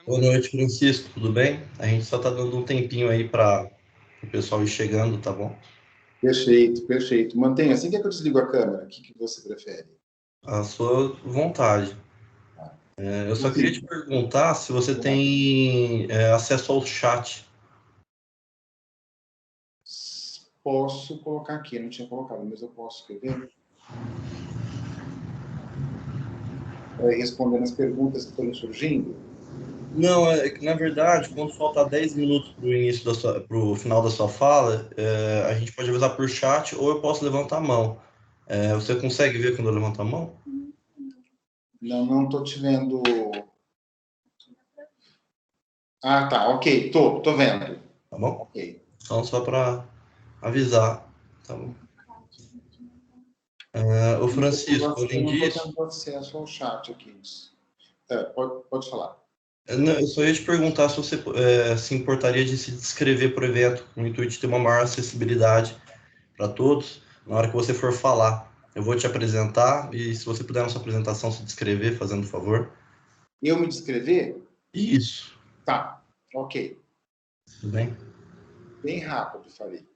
Boa noite, Francisco, tudo bem? A gente só está dando um tempinho aí para o pessoal ir chegando, tá bom? Perfeito, perfeito. Mantenha. Assim que eu desligo a câmera, o que você prefere? A sua vontade. Eu só queria te Mantenha. perguntar se você tem acesso ao chat. Posso colocar aqui, eu não tinha colocado, mas eu posso escrever. Respondendo as perguntas que foram surgindo. Não, é que na verdade, quando faltar 10 minutos para o final da sua fala, a gente pode avisar por chat ou eu posso levantar a mão. Você consegue ver quando eu levanto a mão? Não estou te vendo. Ah, tá, ok, tô vendo. Tá bom? Ok. Então, só para avisar, tá bom? O Francisco, Eu além não estou disso, tendo acesso ao chat aqui. Pode falar. não, eu só ia te perguntar se você se importaria de se inscrever para o evento, com o intuito de ter uma maior acessibilidade para todos. Na hora que você for falar, eu vou te apresentar e se você puder na sua apresentação se descrever, fazendo favor. Eu me descrever? Isso, Tá, ok. tudo bem? Bem rápido, falei.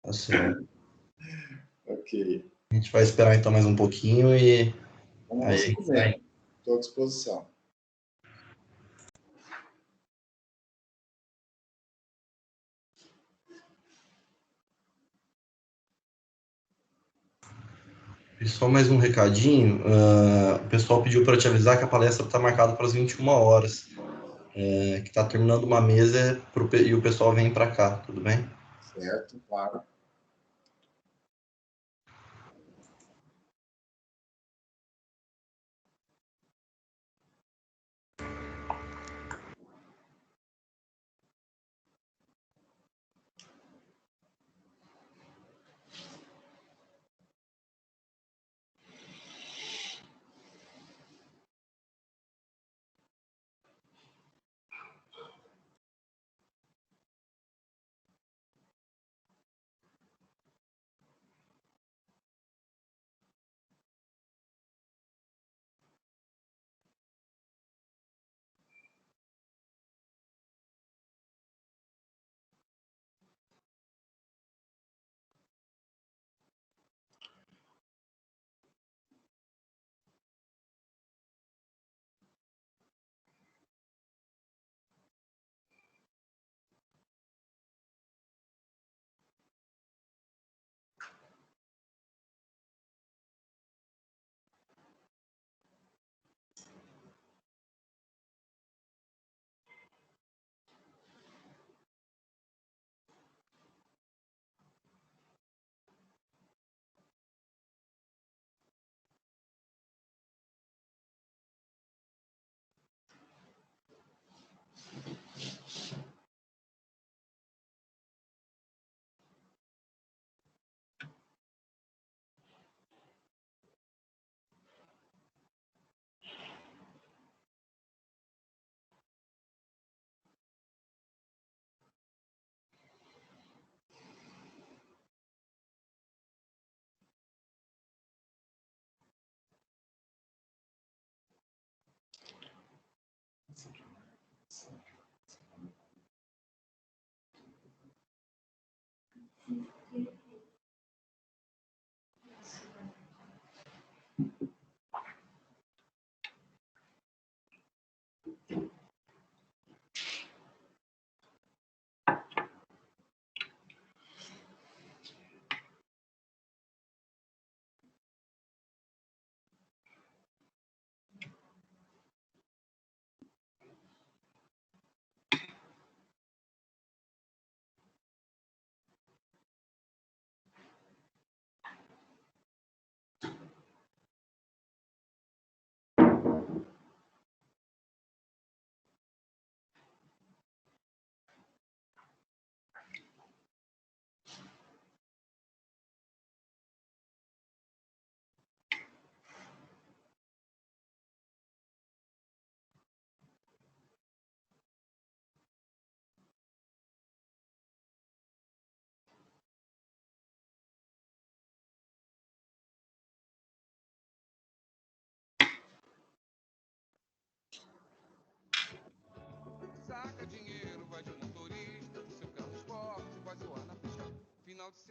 Tá certo. Ok. A gente vai esperar então mais um pouquinho e Como aí a você gente vai. quiser. Estou à disposição. E só mais um recadinho, o pessoal pediu para te avisar que a palestra está marcada para as 21 horas, que está terminando uma mesa e o pessoal vem para cá, tudo bem? Certo, claro.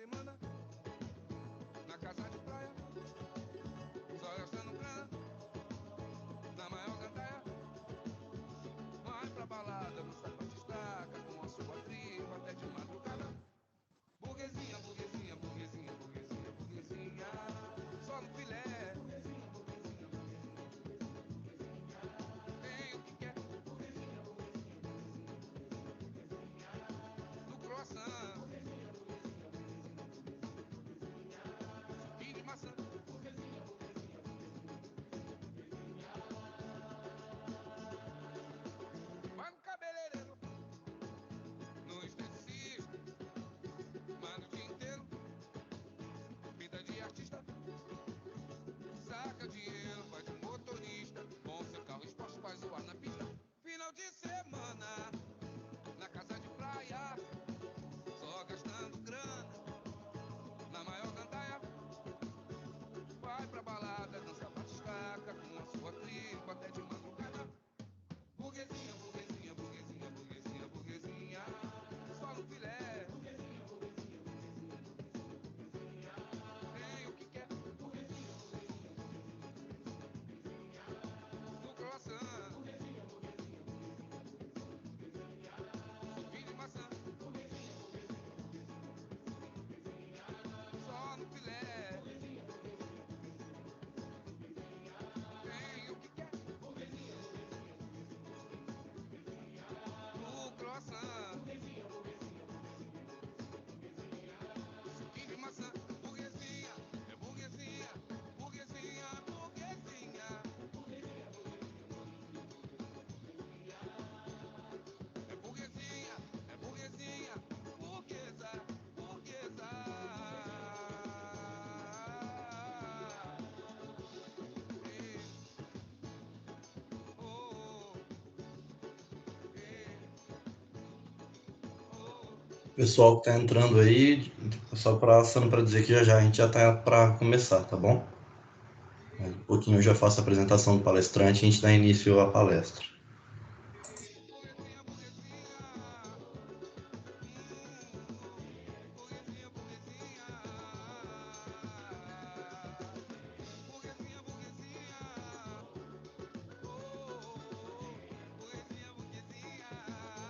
semana na casa de praia, só gastando grana na maior gandaia. Vai pra balada, no sapato estaca, com a sua prima até de madrugada. Burguesinha, burguesinha, burguesinha, burguesinha, burguesinha, só no filé. Tem o que quer, no croissant, suquinho de maçã. Vai no cabeleireiro, no esteticista, mano o dia inteiro, vida de artista. Saca dinheiro, vai de motorista, com seu carro esporte faz zoar na pista. Final de semana, na casa de praia, só gastando grana, na maior gandaia. Vai pra balada, dança batistaca, com a sua tripa até de madrugada. Burguesinha, burguesinha, burguesinha, burguesinha, burguesinha, só no filé. Tem o que quer, no croissant, suquinho de maçã, só no filé. Tem o que quer, no croissant, suquinho de maçã. Burguesinha, é burguesinha, burguesinha, burguesinha. É burguesinha, é burguesinha, burguesa, burguesa. Ei, oh, ei, oh. Pessoal que tá entrando aí, só passando para dizer que já a gente já tá para começar, tá bom? Um pouquinho eu já faço a apresentação do palestrante e a gente dá início à palestra. Burguesinha, burguesinha, burguesinha, burguesinha, burguesinha, burguesinha, oh, burguesinha, burguesinha, oh,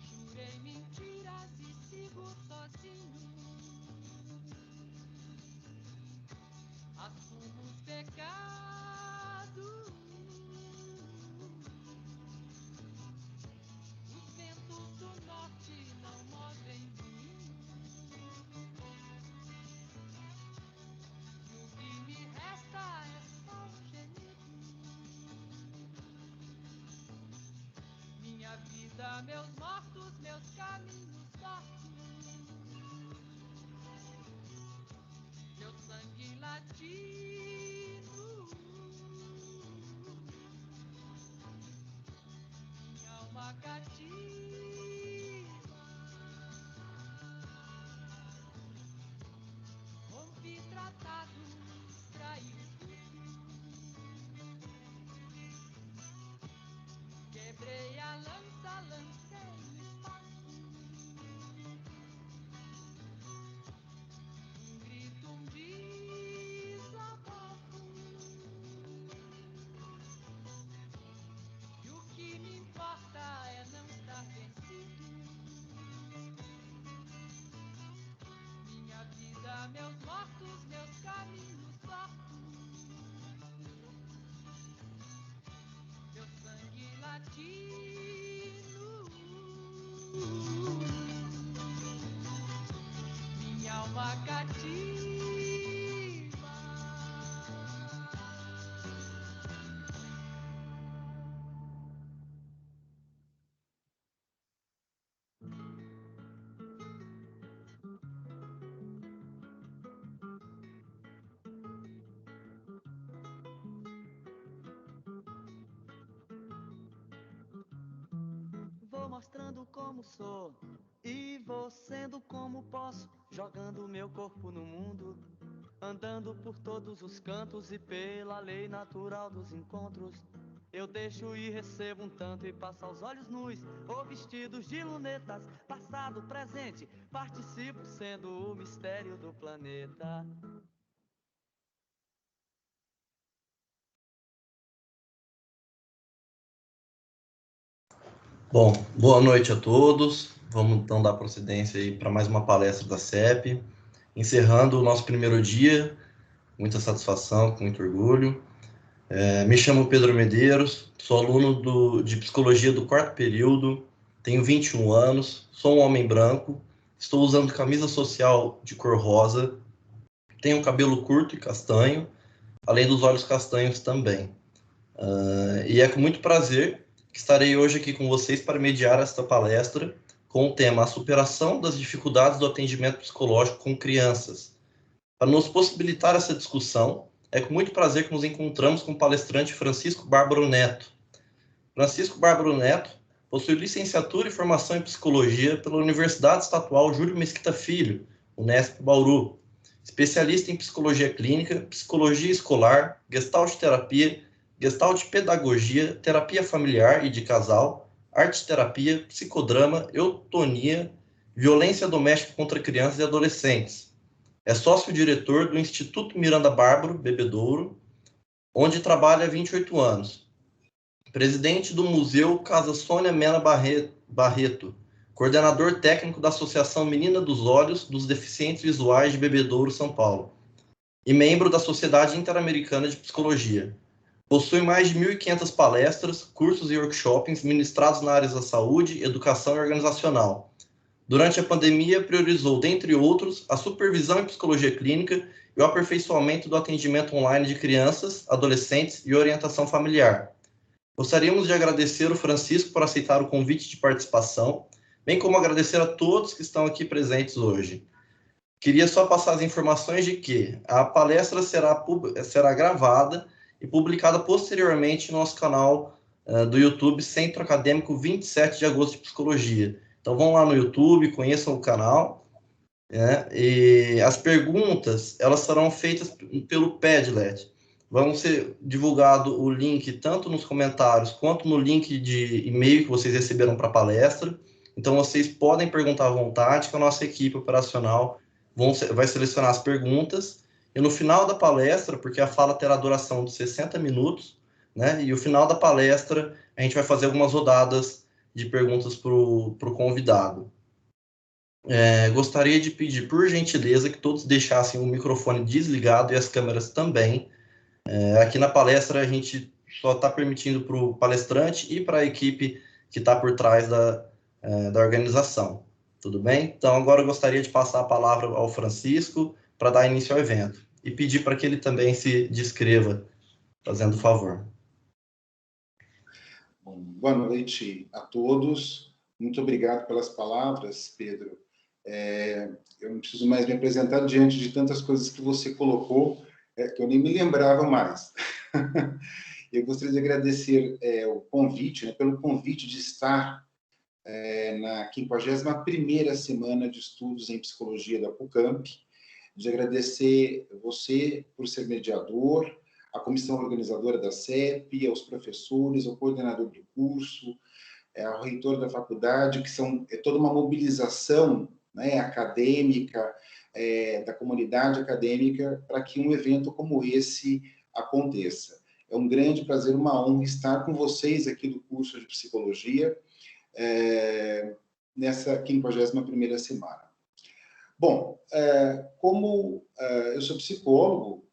Jurei mentiras e sigo sozinho. Assumo os pecados. Os ventos do norte não movem moinho. E o que me resta é só um gemido. Minha vida, meus mortos, meus caminhos tortos. Meu sangue latino. Minha alma cativa. Rompi tratados, traí o futuro. Quebrei a lança, lancei no espaço. Um grito, um desabafo. E o que me importa é não estar vencendo. mortos, meus caminhos tortos, meu sangue latino, minha alma cativa. Vou mostrando como sou e vou sendo como posso, jogando meu corpo no mundo, andando por todos os cantos e pela lei natural dos encontros. Eu deixo e recebo um tanto e passo aos olhos nus ou vestidos de lunetas, passado, presente, participo sendo o mistério do planeta. Bom, boa noite a todos. Vamos então dar procedência aí para mais uma palestra da CEP, encerrando o nosso primeiro dia, muita satisfação, com muito orgulho. Me chamo Pedro Medeiros, sou aluno de Psicologia do 4º período, tenho 21 anos, sou um homem branco, estou usando camisa social de cor rosa, tenho cabelo curto e castanho, além dos olhos castanhos também. E é com muito prazer que estarei hoje aqui com vocês para mediar esta palestra com o tema A Superação das Dificuldades do Atendimento Psicológico com Crianças. Para nos possibilitar essa discussão, é com muito prazer que nos encontramos com o palestrante Francisco Bárbaro Neto. Francisco Bárbaro Neto possui licenciatura e formação em Psicologia pela Universidade Estadual Júlio Mesquita Filho, Unesp Bauru, especialista em Psicologia Clínica, Psicologia Escolar, Gestalt Terapia, Gestalt Pedagogia, Terapia Familiar e de Casal, Arte Terapia, Psicodrama, Eutonia, Violência Doméstica contra Crianças e Adolescentes. É sócio-diretor do Instituto Miranda Bárbaro, Bebedouro, onde trabalha há 28 anos. Presidente do Museu Casa Sônia Mena Barreto, coordenador técnico da Associação Menina dos Olhos dos Deficientes Visuais de Bebedouro, São Paulo, e membro da Sociedade Interamericana de Psicologia. Possui mais de 1.500 palestras, cursos e workshops ministrados na área da saúde, educação e organizacional. Durante a pandemia, priorizou, dentre outros, a supervisão em psicologia clínica e o aperfeiçoamento do atendimento online de crianças, adolescentes e orientação familiar. Gostaríamos de agradecer o Francisco por aceitar o convite de participação, bem como agradecer a todos que estão aqui presentes hoje. Queria só passar as informações de que a palestra será gravada e publicada posteriormente no nosso canal do YouTube Centro Acadêmico 27 de Agosto de Psicologia. Então vão lá no YouTube, conheçam o canal, e as perguntas elas serão feitas pelo Padlet. Vão ser divulgado o link tanto nos comentários quanto no link de e-mail que vocês receberam para a palestra. Então vocês podem perguntar à vontade, que a nossa equipe operacional vai selecionar as perguntas, e no final da palestra, porque a fala terá duração de 60 minutos, né? E no final da palestra a gente vai fazer algumas rodadas de perguntas para o convidado. Gostaria de pedir, por gentileza, que todos deixassem o microfone desligado e as câmeras também. Aqui na palestra a gente só está permitindo para o palestrante e para a equipe que está por trás da organização. Tudo bem? Então, agora eu gostaria de passar a palavra ao Francisco para dar início ao evento e pedir para que ele também se descreva, fazendo favor. Bom, boa noite a todos. Muito obrigado pelas palavras, Pedro. Eu não preciso mais me apresentar diante de tantas coisas que você colocou, que eu nem me lembrava mais. Eu gostaria de agradecer o convite, pelo convite de estar na 51ª Semana de Estudos em Psicologia da PUCamp, de agradecer você por ser mediador, a comissão organizadora da CEP, aos professores, ao coordenador do curso, ao reitor da faculdade, que são toda uma mobilização acadêmica, da comunidade acadêmica, para que um evento como esse aconteça. É um grande prazer, uma honra estar com vocês aqui do curso de Psicologia, nessa 51ª semana. Bom, como eu sou psicólogo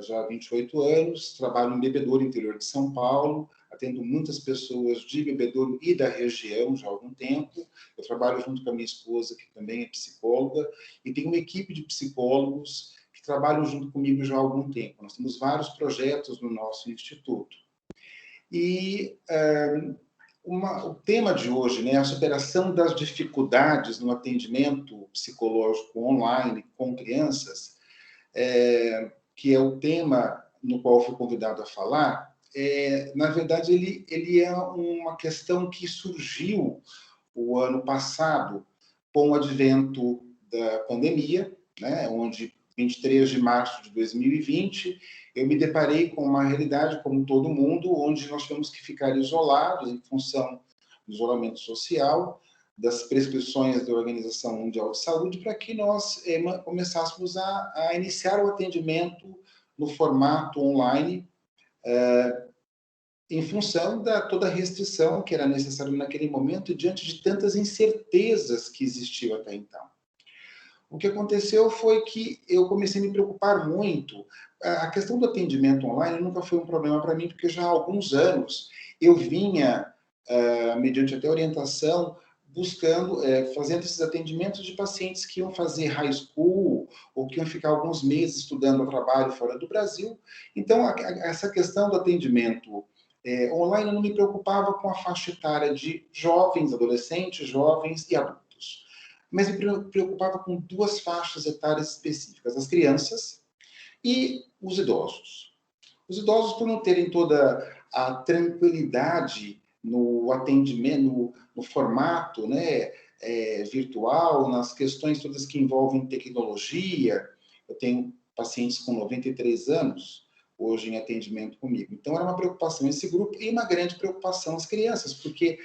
já há 28 anos, trabalho em Bebedouro, interior de São Paulo, atendo muitas pessoas de Bebedouro e da região já há algum tempo. Eu trabalho junto com a minha esposa, que também é psicóloga, e tenho uma equipe de psicólogos que trabalham junto comigo já há algum tempo. Nós temos vários projetos no nosso instituto. E o tema de hoje, né, a superação das dificuldades no atendimento psicológico online com crianças, que é o tema no qual fui convidado a falar, na verdade, ele é uma questão que surgiu o ano passado com o advento da pandemia, né, onde 23 de março de 2020, eu me deparei com uma realidade, como todo mundo, onde nós tivemos que ficar isolados em função do isolamento social, das prescrições da Organização Mundial de Saúde, para que nós começássemos a iniciar o atendimento no formato online, em função da toda a restrição que era necessária naquele momento e diante de tantas incertezas que existiam até então. O que aconteceu foi que eu comecei a me preocupar muito. A questão do atendimento online nunca foi um problema para mim, porque já há alguns anos eu vinha, mediante até orientação, buscando, fazendo esses atendimentos de pacientes que iam fazer high school ou que iam ficar alguns meses estudando a trabalho fora do Brasil. Então, essa questão do atendimento online não me preocupava com a faixa etária de jovens, adolescentes, jovens e adultos. Mas me preocupava com duas faixas etárias específicas, as crianças e os idosos. Os idosos, por não terem toda a tranquilidade no atendimento, no formato, né, virtual, nas questões todas que envolvem tecnologia. Eu tenho pacientes com 93 anos hoje em atendimento comigo. Então, era uma preocupação esse grupo e uma grande preocupação as crianças, porque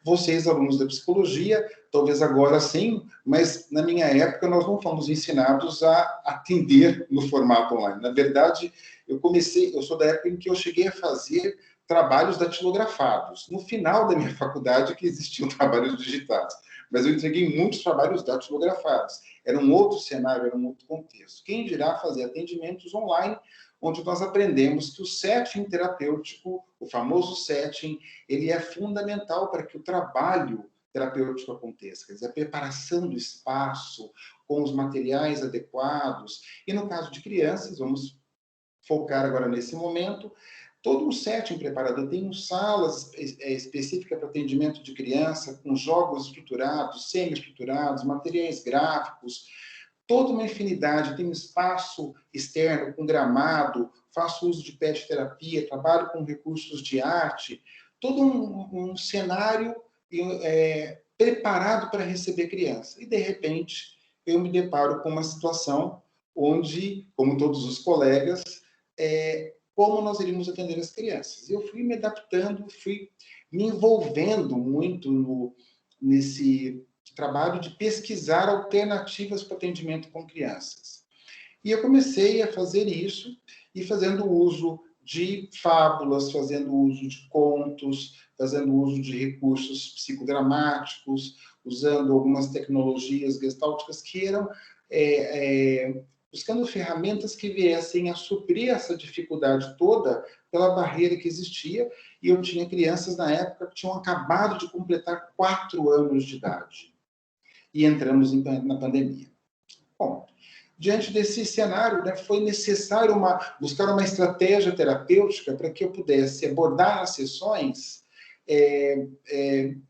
vocês, alunos da psicologia, talvez agora sim, mas na minha época nós não fomos ensinados a atender no formato online. Na verdade, eu sou da época em que eu cheguei a fazer trabalhos datilografados. No final da minha faculdade que existiam trabalhos digitais, mas eu entreguei muitos trabalhos datilografados. Era um outro cenário, era um outro contexto. Quem dirá fazer atendimentos online, onde nós aprendemos que o setting terapêutico, o famoso setting, ele é fundamental para que o trabalho terapêutico aconteça. Quer dizer, a preparação do espaço, com os materiais adequados. E no caso de crianças, vamos focar agora nesse momento, todo um setting preparado. Eu tenho salas específicas para atendimento de criança, com jogos estruturados, semi-estruturados, materiais gráficos, toda uma infinidade. Tem um espaço externo com gramado, faço uso de pet terapia, trabalho com recursos de arte, todo um cenário preparado para receber criança. E, de repente, eu me deparo com uma situação onde, como todos os colegas, como nós iríamos atender as crianças. Eu fui me adaptando, fui me envolvendo muito nesse trabalho de pesquisar alternativas para atendimento com crianças. E eu comecei a fazer isso, e fazendo uso de fábulas, fazendo uso de contos, fazendo uso de recursos psicodramáticos, usando algumas tecnologias gestálticas que eram buscando ferramentas que viessem a suprir essa dificuldade toda pela barreira que existia. E eu tinha crianças na época que tinham acabado de completar 4 anos de idade. E entramos na pandemia. Bom, diante desse cenário, né, foi necessário buscar uma estratégia terapêutica para que eu pudesse abordar as sessões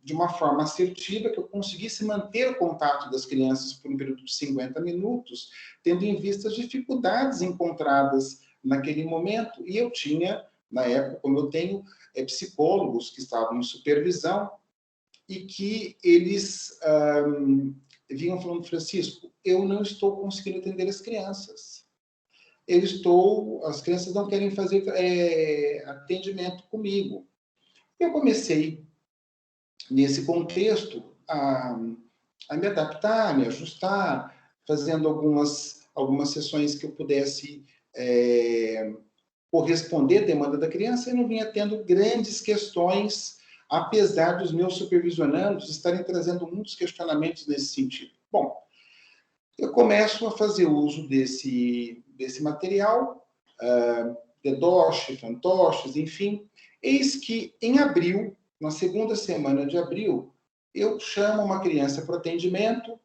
de uma forma assertiva, que eu conseguisse manter o contato das crianças por um período de 50 minutos, tendo em vista as dificuldades encontradas naquele momento. E eu tinha, na época, como eu tenho, psicólogos que estavam em supervisão, e que eles vinham falando: Francisco, eu não estou conseguindo atender as crianças. As crianças não querem fazer atendimento comigo. Eu comecei, nesse contexto, a me adaptar, a me ajustar, fazendo algumas sessões que eu pudesse corresponder à demanda da criança, e não vinha tendo grandes questões, apesar dos meus supervisionandos estarem trazendo muitos questionamentos nesse sentido. Bom, Eu começo a fazer uso desse material, dedoche, fantoches, enfim. Eis que, em abril, na segunda semana de abril, eu chamo uma criança para atendimento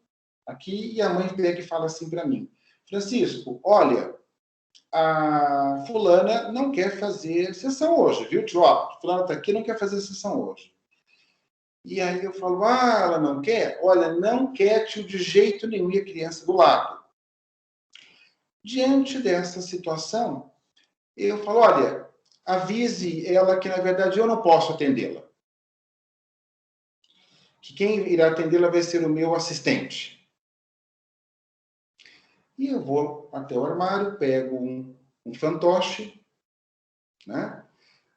aqui e a mãe pega e fala assim para mim: Francisco, olha, a fulana não quer fazer sessão hoje, viu, tio? Fulana está aqui, não quer fazer sessão hoje. E aí eu falo, ela não quer? Olha, não quer, tio, de jeito nenhum, e a criança do lado. Diante dessa situação, eu falo, olha, avise ela que, na verdade, eu não posso atendê-la. Que quem irá atendê-la vai ser o meu assistente. E eu vou até o armário, pego um fantoche, né?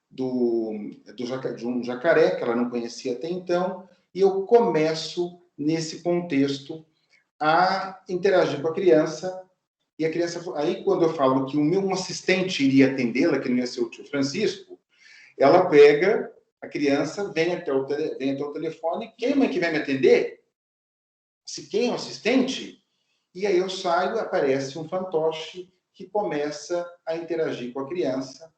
De um jacaré, que ela não conhecia até então, e eu começo, nesse contexto, a interagir com a criança. E a criança, aí quando eu falo que o meu assistente iria atendê-la, que não ia ser o tio Francisco, ela pega a criança, vem até o telefone, quem é mãe que vai me atender? Se quem é o assistente? E aí eu saio, aparece um fantoche que começa a interagir com a criança,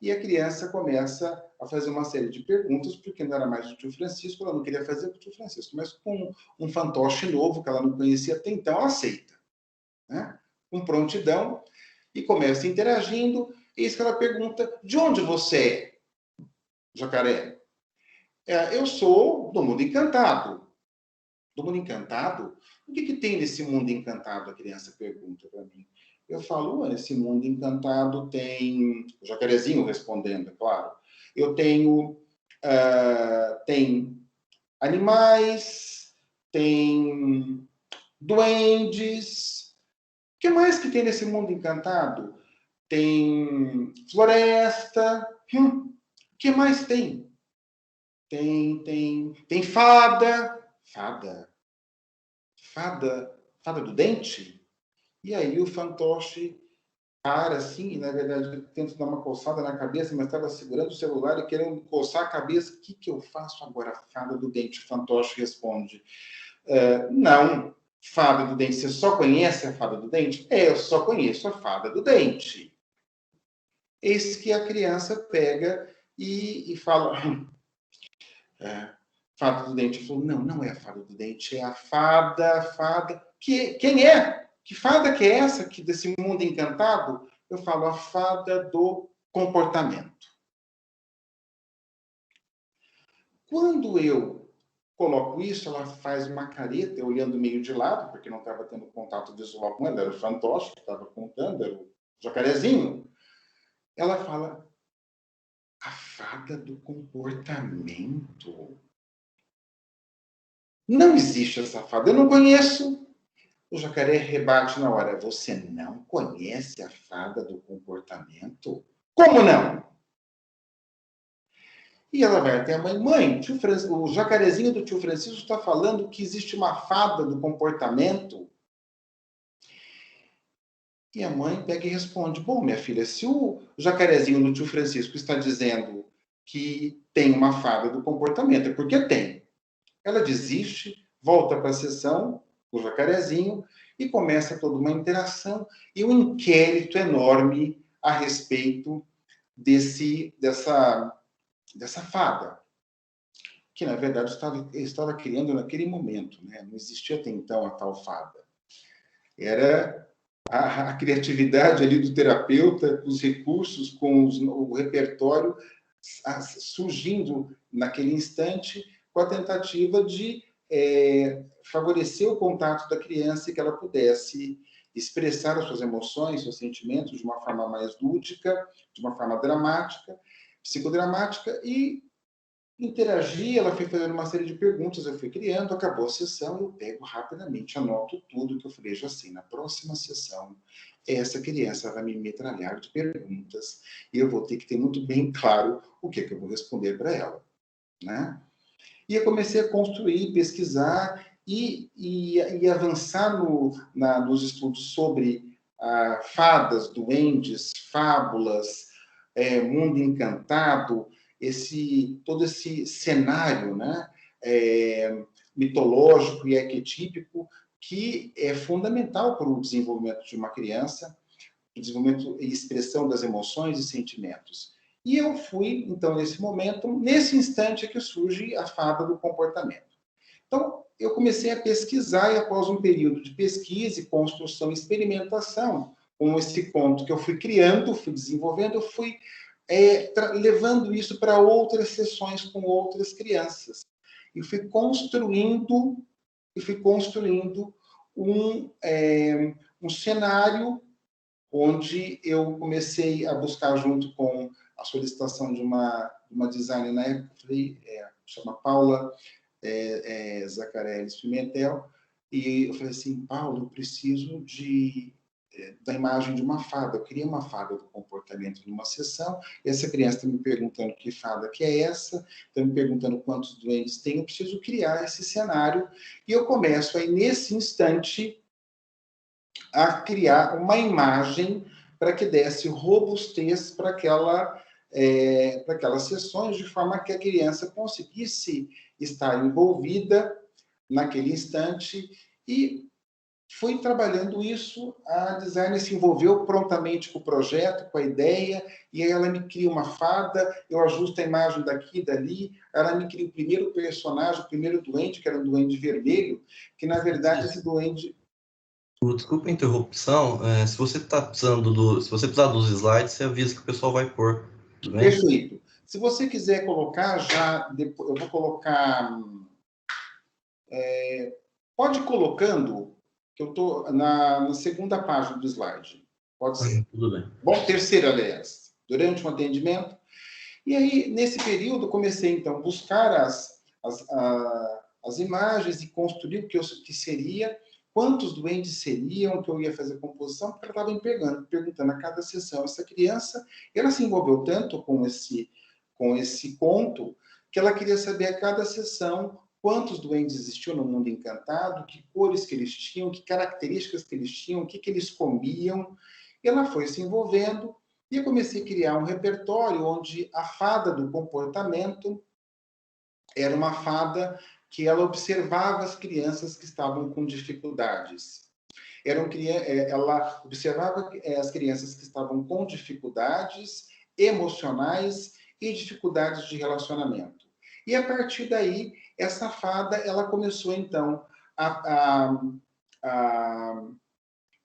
e a criança começa a fazer uma série de perguntas, porque não era mais o tio Francisco, ela não queria fazer com o tio Francisco, mas com um fantoche novo, que ela não conhecia até então, ela aceita, né? Com prontidão, e começa interagindo, e isso que ela pergunta, de onde você é, jacaré? Eu sou do mundo encantado. Do mundo encantado? O que tem nesse mundo encantado? A criança pergunta para mim. Eu falo, esse mundo encantado tem... O jacarezinho respondendo, é claro. Eu tenho... tem animais, tem duendes. O que mais que tem nesse mundo encantado? Tem floresta. O que mais tem? Tem fada. Fada do dente? E aí o fantoche para assim, e na verdade tenta dar uma coçada na cabeça, mas estava segurando o celular e querendo coçar a cabeça. O que eu faço agora, fada do dente? O fantoche responde, não, fada do dente, você só conhece a fada do dente? Eu só conheço a fada do dente. Eis que a criança pega e fala... fada do dente. Falou, não é a fada do dente, é a fada... Quem é? Que fada que é essa que desse mundo encantado? Eu falo, a fada do comportamento. Quando eu coloco isso, ela faz uma careta, olhando meio de lado, porque não estava tendo contato visual com ela, era o fantoche que estava contando, era o jacarezinho. Ela fala, a fada do comportamento. Não existe essa fada, eu não conheço. O jacaré rebate na hora, você não conhece a fada do comportamento? Como não? E ela vai até a mãe, o jacarezinho do tio Francisco está falando que existe uma fada do comportamento. E a mãe pega e responde, bom, minha filha, se o jacarezinho do tio Francisco está dizendo que tem uma fada do comportamento, é porque tem. Ela desiste, volta para a sessão, o jacarezinho, e começa toda uma interação e um inquérito enorme a respeito dessa fada, que na verdade estava criando naquele momento, né? Não existia até então a tal fada. Era a criatividade ali do terapeuta, os recursos, com o repertório surgindo naquele instante, com a tentativa de favorecer o contato da criança e que ela pudesse expressar as suas emoções, seus sentimentos de uma forma mais lúdica, de uma forma dramática, psicodramática, e interagir. Ela foi fazendo uma série de perguntas, eu fui criando, acabou a sessão, eu pego rapidamente, anoto tudo que eu falei, já sei, na próxima sessão, essa criança vai me metralhar de perguntas e eu vou ter que ter muito bem claro o que eu vou responder para ela, né? E eu comecei a construir, pesquisar e avançar nos estudos sobre fadas, duendes, fábulas, mundo encantado, todo esse cenário, né, mitológico e arquetípico que é fundamental para o desenvolvimento de uma criança, o desenvolvimento e expressão das emoções e sentimentos. E eu fui, então, nesse momento, nesse instante é que surge a fada do comportamento. Então, eu comecei a pesquisar, e após um período de pesquisa e construção e experimentação, com esse conto que eu fui criando, fui desenvolvendo, eu fui levando isso para outras sessões com outras crianças. E fui construindo um cenário onde eu comecei a buscar, junto com a solicitação de uma designer na época, chama Paula Zaccarelli Pimentel, e eu falei assim, Paulo, eu preciso da imagem de uma fada, eu queria uma fada do comportamento numa sessão, e essa criança está me perguntando que fada que é essa, está me perguntando quantos duendes tem, eu preciso criar esse cenário, e eu começo aí, nesse instante, a criar uma imagem para que desse robustez para aquelas sessões, de forma que a criança conseguisse estar envolvida naquele instante. E fui trabalhando isso, a designer se envolveu prontamente com o projeto, com a ideia, e aí ela me cria uma fada, eu ajusto a imagem daqui e dali, ela me cria o primeiro personagem, o primeiro duende, que era um duende vermelho, que na verdade esse duende... Desculpa a interrupção, se você precisar dos slides, você avisa que o pessoal vai pôr, tudo bem? Perfeito. Se você quiser colocar já, eu vou colocar... pode ir colocando, que eu estou na segunda página do slide. Pode ser. Tudo bem. Bom, terceira, aliás. Durante um atendimento. E aí, nesse período, comecei, então, a buscar as imagens e construir o que seria, quantos duendes seriam, que eu ia fazer a composição, porque ela estava perguntando a cada sessão. Essa criança, ela se envolveu tanto com esse conto, que ela queria saber a cada sessão quantos duendes existiam no mundo encantado, que cores que eles tinham, que características que eles tinham, o que eles comiam. E ela foi se envolvendo, e eu comecei a criar um repertório onde a fada do comportamento era uma fada que ela observava as crianças que estavam com dificuldades. Ela observava as crianças que estavam com dificuldades emocionais e dificuldades de relacionamento. E a partir daí, essa fada, ela começou então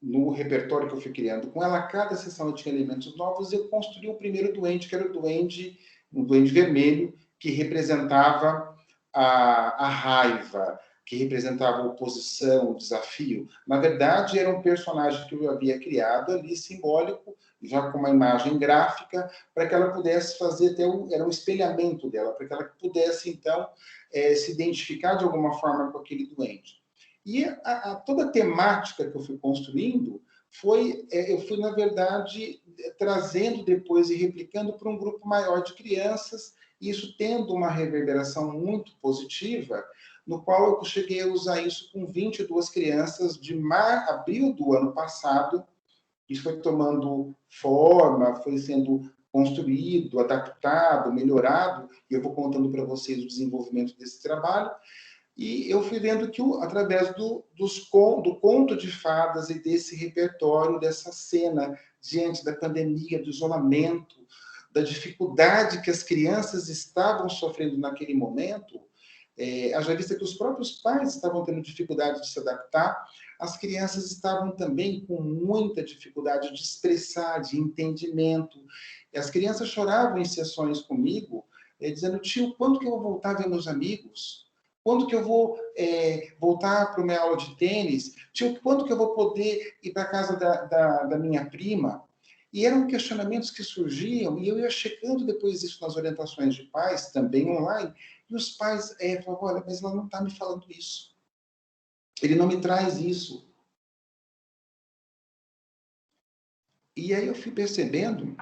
no repertório que eu fui criando com ela, cada sessão eu tinha elementos novos, e eu construí o primeiro duende, que era um duende vermelho, que representava a raiva, que representava a oposição, o desafio. Na verdade, era um personagem que eu havia criado ali, simbólico, já com uma imagem gráfica, para que ela pudesse fazer era um espelhamento dela, para que ela pudesse, então, se identificar de alguma forma com aquele duende. E toda a temática que eu fui construindo eu fui, na verdade, trazendo depois e replicando para um grupo maior de crianças, e isso tendo uma reverberação muito positiva, no qual eu cheguei a usar isso com 22 crianças de abril do ano passado. Isso foi tomando forma, foi sendo construído, adaptado, melhorado, e eu vou contando para vocês o desenvolvimento desse trabalho. E eu fui vendo que, através do conto de fadas e desse repertório, dessa cena, diante da pandemia, do isolamento, da dificuldade que as crianças estavam sofrendo naquele momento, haja vista que os próprios pais estavam tendo dificuldade de se adaptar, as crianças estavam também com muita dificuldade de expressar, de entendimento. As crianças choravam em sessões comigo, dizendo, tio, quando que eu vou voltar a ver meus amigos? Quando que eu vou voltar para a minha aula de tênis? Tio, quando que eu vou poder ir para a casa da minha prima? E eram questionamentos que surgiam, e eu ia checando depois isso nas orientações de pais, também online, e os pais falavam, olha, mas ela não está me falando isso. Ele não me traz isso. E aí eu fui percebendo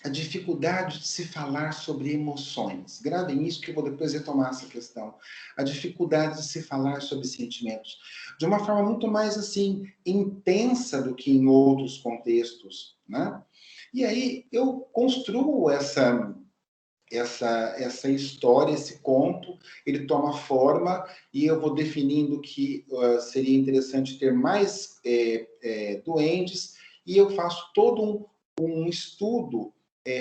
a dificuldade de se falar sobre emoções. Gravem isso que eu vou depois retomar essa questão. A dificuldade de se falar sobre sentimentos. De uma forma muito mais, assim, intensa do que em outros contextos, né? E aí eu construo essa história, esse conto, ele toma forma e eu vou definindo que seria interessante ter mais duendes, e eu faço todo um estudo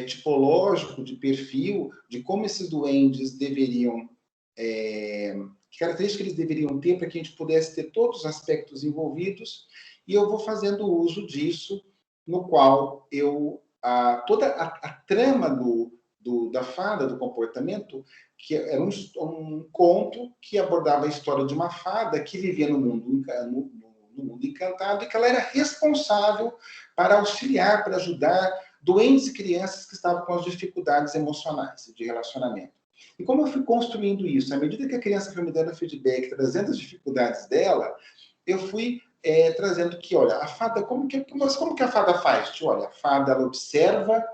tipológico de perfil, de como esses duendes deveriam, que características eles deveriam ter para que a gente pudesse ter todos os aspectos envolvidos, e eu vou fazendo uso disso, no qual toda a trama da fada, do comportamento, que era um conto que abordava a história de uma fada que vivia no mundo encantado, e que ela era responsável para auxiliar, para ajudar doentes e crianças que estavam com as dificuldades emocionais de relacionamento. E como eu fui construindo isso, à medida que a criança foi me dando feedback, trazendo as dificuldades dela, eu fui trazendo que, olha, a fada, como que a fada faz? Olha, a fada, ela observa,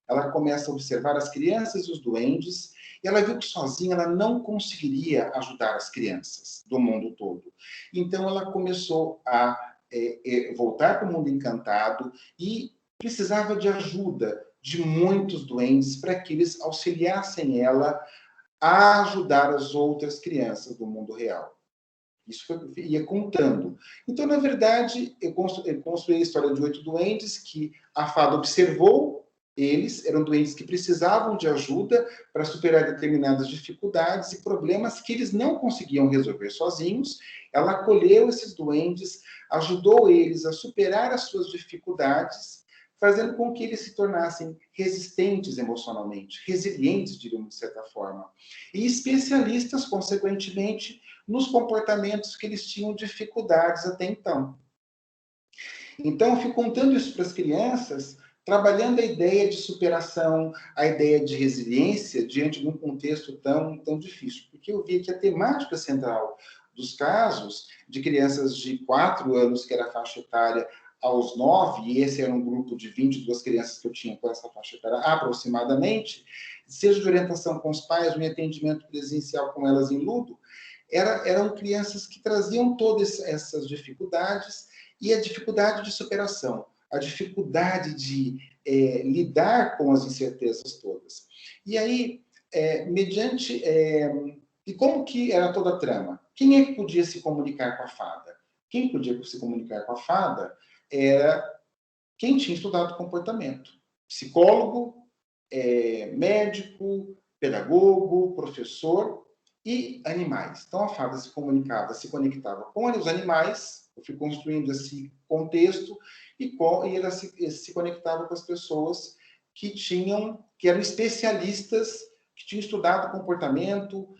ela começa a observar as crianças e os doentes, e ela viu que sozinha ela não conseguiria ajudar as crianças do mundo todo. Então, ela começou a voltar para o mundo encantado e precisava de ajuda de muitos doentes para que eles auxiliassem ela a ajudar as outras crianças do mundo real. Isso ia contando. Então, na verdade, eu construí a história de 8 doentes que a fada observou. Eles eram doentes que precisavam de ajuda para superar determinadas dificuldades e problemas que eles não conseguiam resolver sozinhos. Ela acolheu esses doentes, ajudou eles a superar as suas dificuldades, fazendo com que eles se tornassem resistentes emocionalmente, resilientes, diríamos de certa forma, e especialistas, consequentemente, nos comportamentos que eles tinham dificuldades até então. Então, eu fui contando isso para as crianças, trabalhando a ideia de superação, a ideia de resiliência diante de um contexto tão difícil, porque eu vi que a temática central dos casos de crianças de 4 anos, que era a faixa etária, aos 9, e esse era um grupo de 22 crianças que eu tinha com essa faixa etária aproximadamente, seja de orientação com os pais, um atendimento presencial com elas em Ludo, eram crianças que traziam todas essas dificuldades e a dificuldade de superação, a dificuldade de lidar com as incertezas todas. E aí, e como que era toda a trama? Quem é que podia se comunicar com a fada? Quem podia se comunicar com a fada era quem tinha estudado comportamento. Psicólogo, médico, pedagogo, professor e animais. Então, a fada se conectava com os animais. Eu fui construindo esse contexto e ela se conectava com as pessoas que eram especialistas, que tinham estudado comportamento,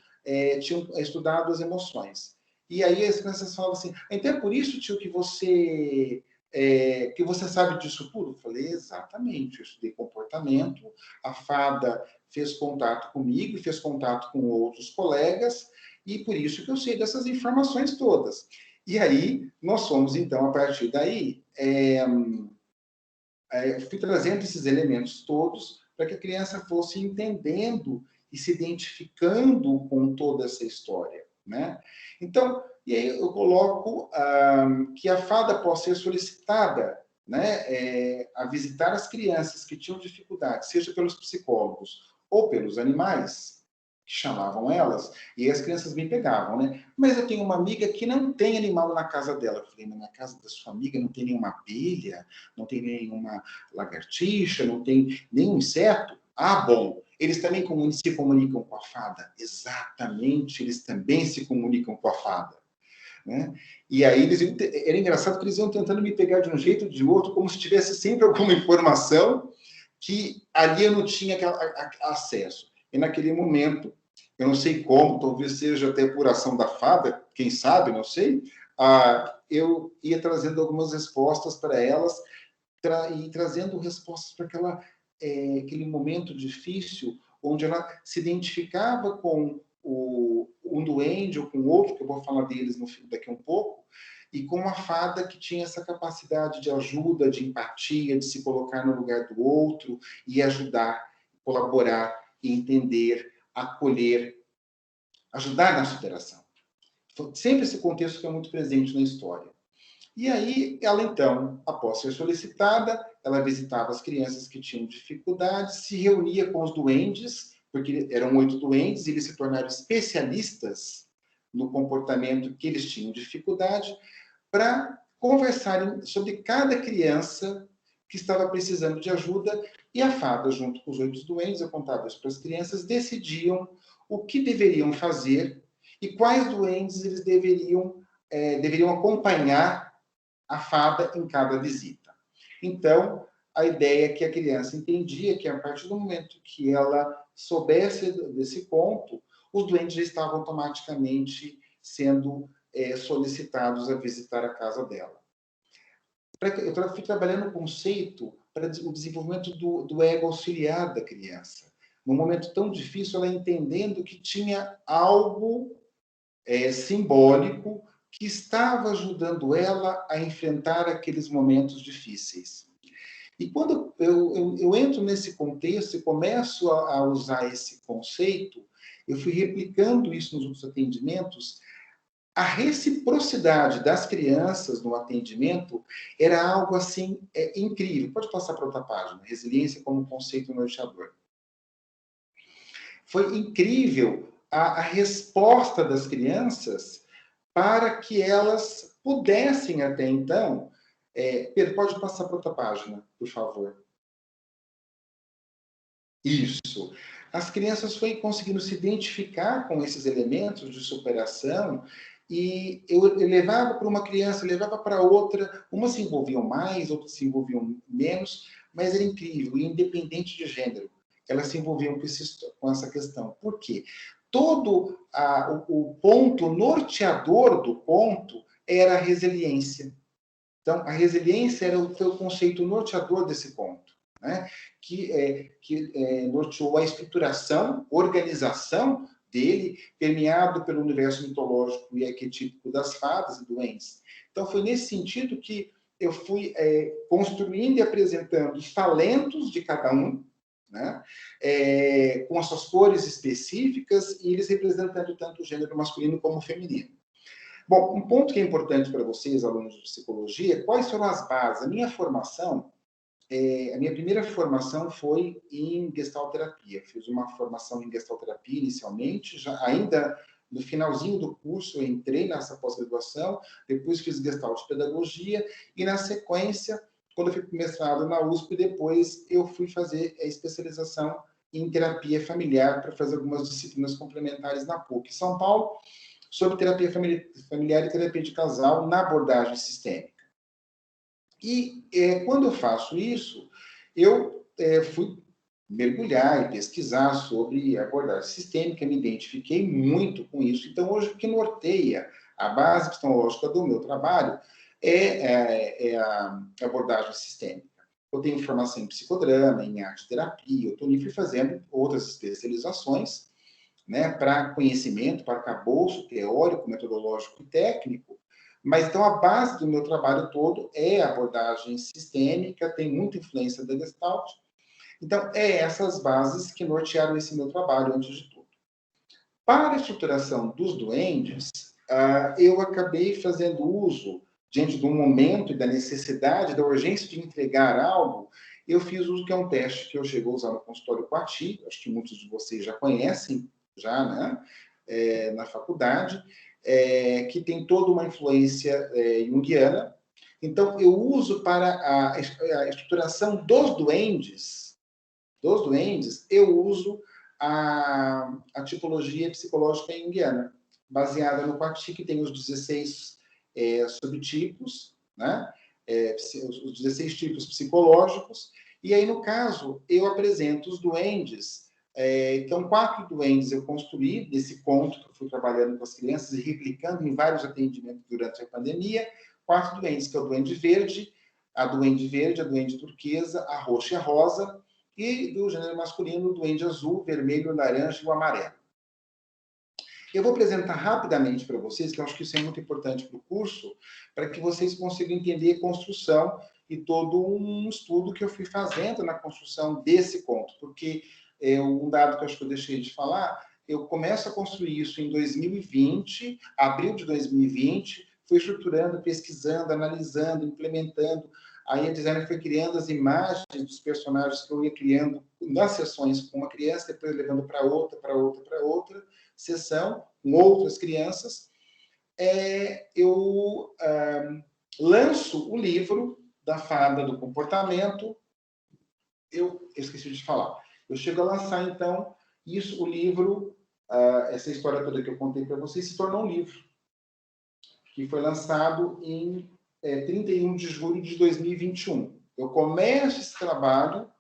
tinham estudado as emoções. E aí as crianças falavam assim, então é por isso, tio, que você sabe disso tudo? Eu falei, exatamente, eu estudei comportamento, a fada fez contato comigo, fez contato com outros colegas, e por isso que eu sei dessas informações todas. E aí, nós fomos, então, a partir daí, fui trazendo esses elementos todos para que a criança fosse entendendo e se identificando com toda essa história, né? Então, e aí eu coloco que a fada possa ser solicitada, né, a visitar as crianças que tinham dificuldade, seja pelos psicólogos ou pelos animais, que chamavam elas, e as crianças me pegavam, né? Mas eu tenho uma amiga que não tem animal na casa dela. Eu falei, na casa da sua amiga não tem nenhuma abelha, não tem nenhuma lagartixa, não tem nenhum inseto? Ah, bom, eles também se comunicam com a fada? Exatamente, eles também se comunicam com a fada. Né? E aí era engraçado que eles iam tentando me pegar de um jeito ou de outro, como se tivesse sempre alguma informação que ali eu não tinha acesso. E naquele momento, eu não sei como, talvez seja até por ação da fada, quem sabe, não sei, eu ia trazendo algumas respostas para elas, e trazendo respostas para aquele momento difícil, onde ela se identificava com um duende ou com outro, que eu vou falar deles daqui a um pouco, e com uma fada que tinha essa capacidade de ajuda, de empatia, de se colocar no lugar do outro e ajudar, colaborar, entender, acolher, ajudar na superação. Sempre esse contexto que é muito presente na história. E aí, ela então, após ser solicitada, ela visitava as crianças que tinham dificuldades, se reunia com os doentes porque eram 8 duendes, e eles se tornaram especialistas no comportamento que eles tinham dificuldade, para conversarem sobre cada criança que estava precisando de ajuda, e a fada, junto com os 8 duendes, eu contava isso para as crianças, decidiam o que deveriam fazer e quais duendes eles deveriam acompanhar a fada em cada visita. Então, a ideia é que a criança entendia que, a partir do momento que ela soubesse desse conto, os duendes já estavam automaticamente sendo solicitados a visitar a casa dela. Eu fui trabalhando o conceito para o desenvolvimento do ego auxiliar da criança. Num momento tão difícil, ela entendendo que tinha algo simbólico que estava ajudando ela a enfrentar aqueles momentos difíceis. E quando eu entro nesse contexto e começo a usar esse conceito, eu fui replicando isso nos outros atendimentos. A reciprocidade das crianças no atendimento era algo assim incrível. Pode passar para outra página. Resiliência como conceito norteador. Foi incrível a resposta das crianças para que elas pudessem até então... Pedro, pode passar para outra página, por favor. Isso. As crianças foram conseguindo se identificar com esses elementos de superação, e eu levava para uma criança, levava para outra, umas se envolviam mais, outras se envolviam menos, mas era incrível, independente de gênero, elas se envolviam com essa questão. Por quê? Todo o ponto norteador do conto era a resiliência. Então, a resiliência foi o conceito norteador desse ponto, né? que norteou a estruturação, organização dele, permeado pelo universo mitológico e arquetípico das fadas e duendes. Então, foi nesse sentido que eu fui construindo e apresentando os talentos de cada um, né? Com as suas cores específicas, e eles representando tanto o gênero masculino como o feminino. Bom, um ponto que é importante para vocês, alunos de psicologia, quais foram as bases? A minha formação, a minha primeira formação foi em gestalterapia. Fiz uma formação em gestalterapia inicialmente, ainda no finalzinho do curso eu entrei nessa pós-graduação, depois fiz gestalpedagogia, e na sequência, quando eu fui para o mestrado na USP, depois eu fui fazer a especialização em terapia familiar para fazer algumas disciplinas complementares na PUC São Paulo, sobre terapia familiar e terapia de casal na abordagem sistêmica. E quando eu faço isso, eu fui mergulhar e pesquisar sobre abordagem sistêmica, me identifiquei muito com isso. Então, hoje, o que norteia a base epistemológica do meu trabalho é a abordagem sistêmica. Eu tenho formação em psicodrama, em arte-terapia, eu fui fazendo outras especializações, né, para conhecimento, para arcabouço teórico, metodológico e técnico, mas então a base do meu trabalho todo é a abordagem sistêmica, tem muita influência da Gestalt. Então, essas bases que nortearam esse meu trabalho, antes de tudo. Para a estruturação dos duendes, eu acabei fazendo uso, diante de um momento e da necessidade, da urgência de entregar algo, eu fiz uso que é um teste que eu chego a usar no consultório Coati, acho que muitos de vocês já conhecem, né, na faculdade, que tem toda uma influência junguiana. Então, eu uso para a estruturação dos duendes, eu uso a tipologia psicológica junguiana, baseada no Coati, que tem os 16 subtipos, né, os 16 tipos psicológicos, e aí, no caso, eu apresento os duendes. Então, 4 duendes eu construí desse conto que eu fui trabalhando com as crianças e replicando em vários atendimentos durante a pandemia. 4 duendes, que é o duende verde, a duende turquesa, a roxa e a rosa, e do gênero masculino, o duende azul, vermelho, laranja e o amarelo. Eu vou apresentar rapidamente para vocês, que eu acho que isso é muito importante para o curso, para que vocês consigam entender a construção e todo um estudo que eu fui fazendo na construção desse conto, porque um dado que eu acho que eu deixei de falar, eu começo a construir isso em 2020, abril de 2020, fui estruturando, pesquisando, analisando, implementando, Aí a designer foi criando as imagens dos personagens que eu ia criando nas sessões com uma criança, depois levando para outra sessão, com outras crianças. Eu lanço o livro da Fada do Comportamento. Eu esqueci de falar. Eu chego a lançar, então, o livro, essa história toda que eu contei para vocês, se tornou um livro, que foi lançado em 31 de julho de 2021. Eu começo esse trabalho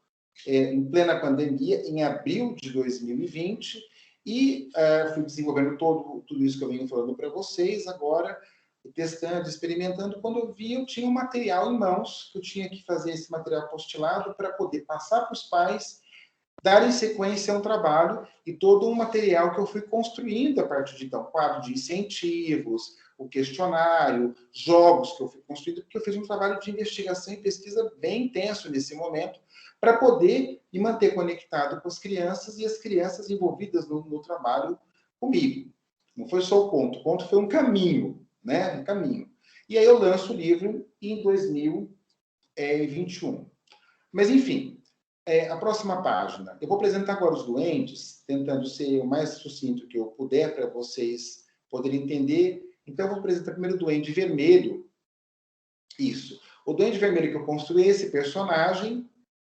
em plena pandemia, em abril de 2020, e fui desenvolvendo tudo isso que eu venho falando para vocês agora, testando, experimentando. Quando eu vi, eu tinha um material em mãos, que eu tinha que fazer esse material apostilado para poder passar para os pais, dar em sequência a um trabalho e todo um material que eu fui construindo a partir de então, quadro de incentivos, o questionário, jogos que eu fui construindo, porque eu fiz um trabalho de investigação e pesquisa bem intenso nesse momento, para poder me manter conectado com as crianças e as crianças envolvidas no trabalho comigo. Não foi só o ponto foi um caminho, né? Um caminho. E aí eu lanço o livro em 2021. Mas, enfim, a próxima página. Eu vou apresentar agora os duendes, tentando ser o mais sucinto que eu puder para vocês poderem entender. Então, eu vou apresentar primeiro o Duende Vermelho. Isso. O Duende Vermelho que eu construí, esse personagem,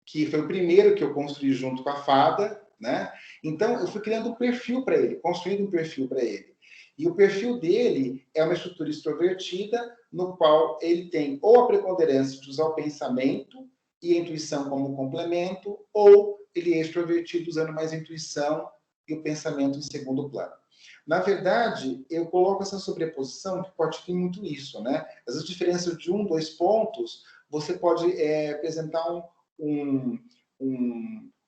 que foi o primeiro que eu construí junto com a fada, né? Então, eu fui criando um perfil para ele, construindo um perfil para ele. E o perfil dele é uma estrutura extrovertida, no qual ele tem ou a preponderância de usar o pensamento e a intuição como complemento, ou ele é extrovertido usando mais a intuição e o pensamento em segundo plano. Na verdade, eu coloco essa sobreposição que pode ter muito isso, né? As diferenças de 1, 2 pontos, você pode apresentar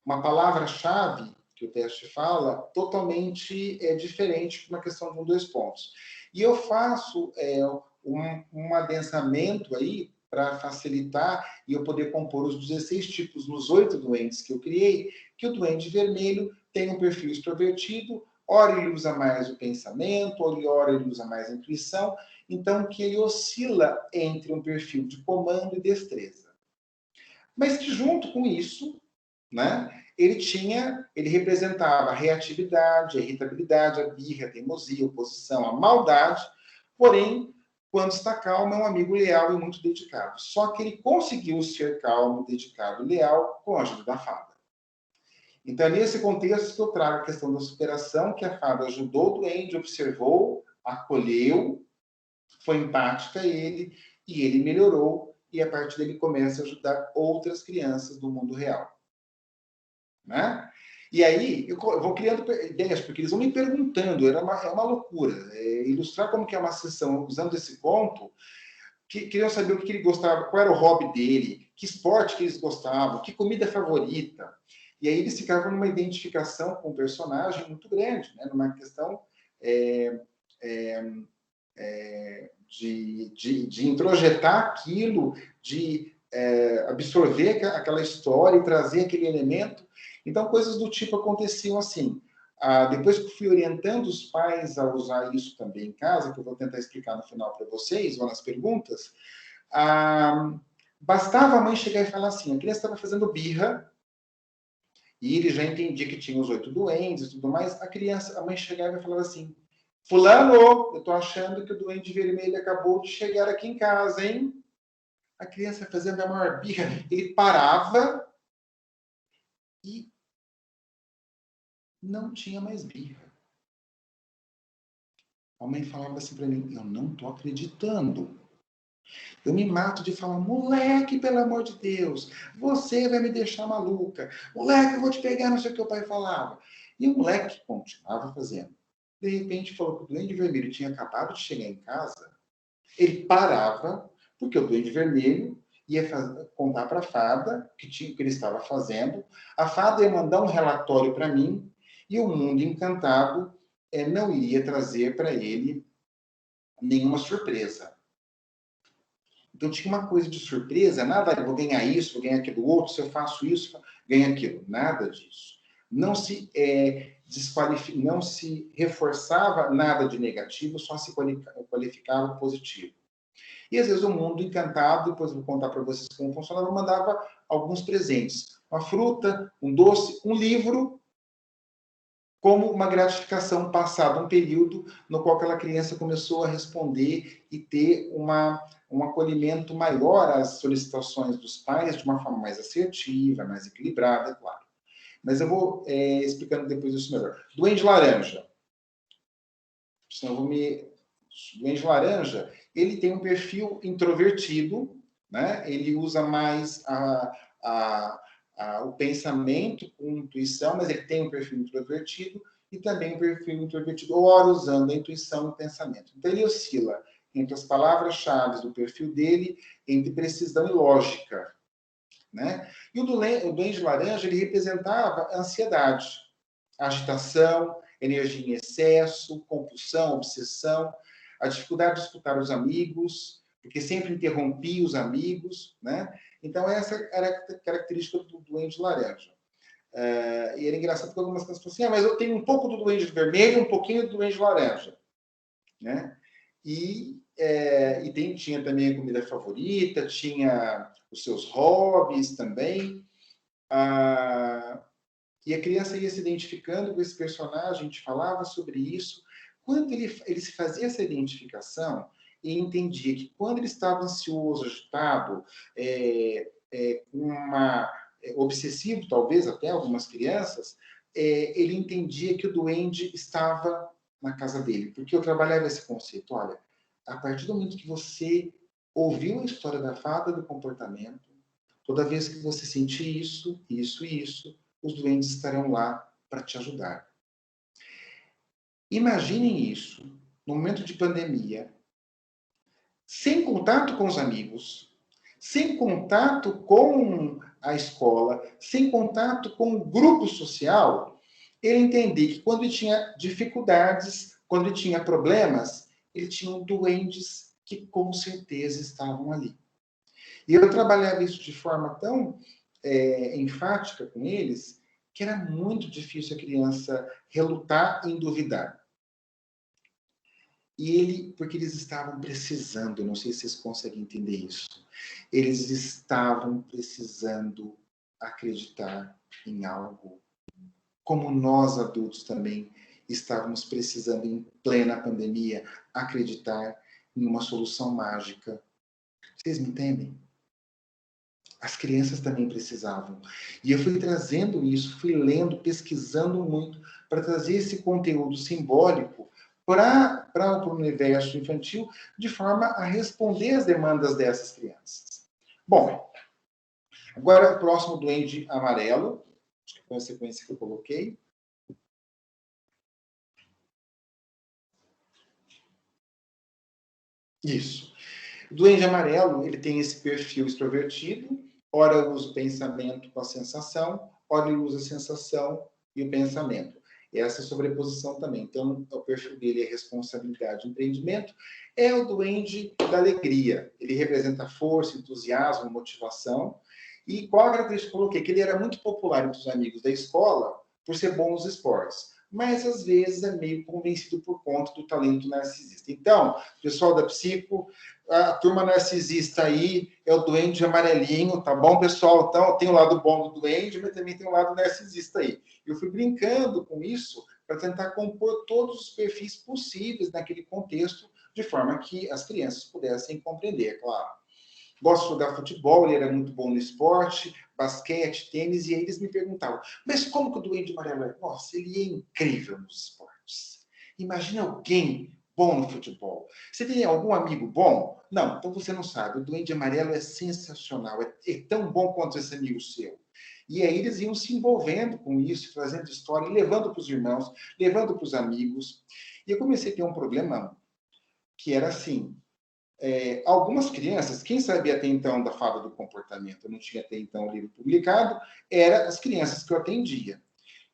uma palavra-chave, que o teste fala, totalmente diferente de uma questão de 1, 2 pontos. E eu faço um adensamento aí para facilitar e eu poder compor os 16 tipos nos 8 doentes que eu criei, que o doente vermelho tem um perfil extrovertido, ora ele usa mais o pensamento, ora ele usa mais a intuição, então que ele oscila entre um perfil de comando e destreza. Mas que junto com isso, né, ele representava a reatividade, a irritabilidade, a birra, a teimosia, a oposição, a maldade, porém, quando está calmo, é um amigo leal e muito dedicado. Só que ele conseguiu ser calmo, dedicado e leal com a ajuda da fada. Então, é nesse contexto que eu trago a questão da superação, que a fada ajudou o duende, observou, acolheu, foi empática a ele, e ele melhorou, e a partir dele começa a ajudar outras crianças do mundo real. Né? E aí, eu vou criando ideias, porque eles vão me perguntando, é uma loucura. Ilustrar como que é uma sessão usando esse ponto, queriam saber o que ele gostava, qual era o hobby dele, que esporte que eles gostavam, que comida favorita. E aí eles ficavam numa identificação com o personagem muito grande, né? Numa questão de introjetar aquilo, de absorver aquela história e trazer aquele elemento. Então, coisas do tipo aconteciam assim. Depois que eu fui orientando os pais a usar isso também em casa, que eu vou tentar explicar no final para vocês, ou nas perguntas, bastava a mãe chegar e falar assim, a criança estava fazendo birra, e ele já entendia que tinha os 8 doentes e tudo mais, a mãe chegava e falava assim, fulano, eu tô achando que o doente vermelho acabou de chegar aqui em casa, hein? A criança fazendo a maior birra, ele parava e não tinha mais birra. A mãe falava assim para mim, eu não tô acreditando. Eu me mato de falar, moleque, pelo amor de Deus, você vai me deixar maluca. Moleque, eu vou te pegar, não sei o que o pai falava. E o moleque continuava fazendo. De repente, falou que o Duende Vermelho tinha acabado de chegar em casa. Ele parava, porque o Duende Vermelho ia contar para a fada o que ele estava fazendo. A fada ia mandar um relatório para mim e o mundo encantado não iria trazer para ele nenhuma surpresa. Então tinha uma coisa de surpresa, nada, eu vou ganhar isso, vou ganhar aquilo outro, se eu faço isso, ganho aquilo. Nada disso. Não se não se reforçava nada de negativo, só se qualificava positivo. E às vezes o mundo encantado, depois eu vou contar para vocês como funcionava, mandava alguns presentes. Uma fruta, um doce, um livro, como uma gratificação passado um período no qual aquela criança começou a responder e ter um acolhimento maior às solicitações dos pais de uma forma mais assertiva, mais equilibrada, é claro. Mas eu vou explicando depois isso melhor. Duende Laranja. Senão eu vou me... Duende Laranja, ele tem um perfil introvertido, né? Ele usa mais o pensamento com intuição, mas ele tem um perfil introvertido e também um perfil introvertido, ora usando a intuição e o pensamento. Então, ele oscila entre as palavras-chave do perfil dele, entre precisão e lógica, né? E o Duende Laranja, ele representava a ansiedade, a agitação, energia em excesso, compulsão, obsessão, a dificuldade de escutar os amigos, porque sempre interrompia os amigos, né? Então, essa era a característica do Duende Laranja. E era engraçado porque algumas pessoas falam assim, mas eu tenho um pouco do Duende Vermelho e um pouquinho do Duende Laranja, né? Tinha também a comida favorita, tinha os seus hobbies também. E a criança ia se identificando com esse personagem, a gente falava sobre isso. Quando ele se fazia essa identificação, e entendia que quando ele estava ansioso, agitado, obsessivo, talvez, até algumas crianças, ele entendia que o duende estava na casa dele. Porque eu trabalhava esse conceito. Olha, a partir do momento que você ouviu a história da fada do comportamento, toda vez que você sentir isso, isso e isso, os duendes estarão lá para te ajudar. Imaginem isso, no momento de pandemia, sem contato com os amigos, sem contato com a escola, sem contato com o grupo social, ele entender que quando ele tinha dificuldades, quando ele tinha problemas, ele tinha duendes que com certeza estavam ali. E eu trabalhava isso de forma tão enfática com eles, que era muito difícil a criança relutar em duvidar. Porque eles estavam precisando, não sei se vocês conseguem entender isso, eles estavam precisando acreditar em algo, como nós adultos também estávamos precisando, em plena pandemia, acreditar em uma solução mágica. Vocês me entendem? As crianças também precisavam. E eu fui trazendo isso, fui lendo, pesquisando muito, para trazer esse conteúdo simbólico para o universo infantil, de forma a responder às demandas dessas crianças. Bom, agora o próximo Duende Amarelo, acho que foi a sequência que eu coloquei. Isso. O Duende Amarelo, ele tem esse perfil extrovertido, ora usa o pensamento com a sensação, ora ele usa a sensação e o pensamento. Essa sobreposição também. Então, o perfil dele é responsabilidade e empreendimento. É o duende da alegria. Ele representa força, entusiasmo, motivação. E qual a característica que eu coloquei? Que ele era muito popular entre os amigos da escola por ser bom nos esportes. Mas, às vezes, é meio convencido por conta do talento narcisista. Então, pessoal da Psico, a turma narcisista aí é o duende amarelinho, tá bom, pessoal? Então, tem o lado bom do duende, mas também tem o lado narcisista aí. Eu fui brincando com isso para tentar compor todos os perfis possíveis naquele contexto, de forma que as crianças pudessem compreender, é claro. Gosto de jogar futebol, ele era muito bom no esporte, basquete, tênis, e aí eles me perguntavam, mas como que o Duende Amarelo é? Nossa, ele é incrível nos esportes. Imagina alguém bom no futebol. Você tem algum amigo bom? Não, então você não sabe. O Duende Amarelo é sensacional, é tão bom quanto esse amigo seu. E aí eles iam se envolvendo com isso, trazendo história, levando para os irmãos, levando para os amigos. E eu comecei a ter um problema que era assim, algumas crianças, quem sabia até então da fada do comportamento, eu não tinha até então o livro publicado, eram as crianças que eu atendia.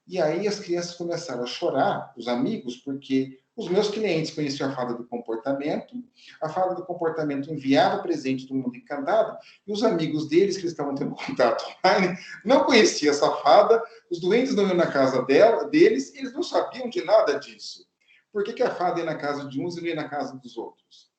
E aí as crianças começaram a chorar, os amigos, porque os meus clientes conheciam a fada do comportamento enviava presente do mundo encantado, e os amigos deles, que eles estavam tendo contato online, não conheciam essa fada, os doentes não iam na casa deles, eles não sabiam de nada disso. Por que a fada ia na casa de uns e não ia na casa dos outros?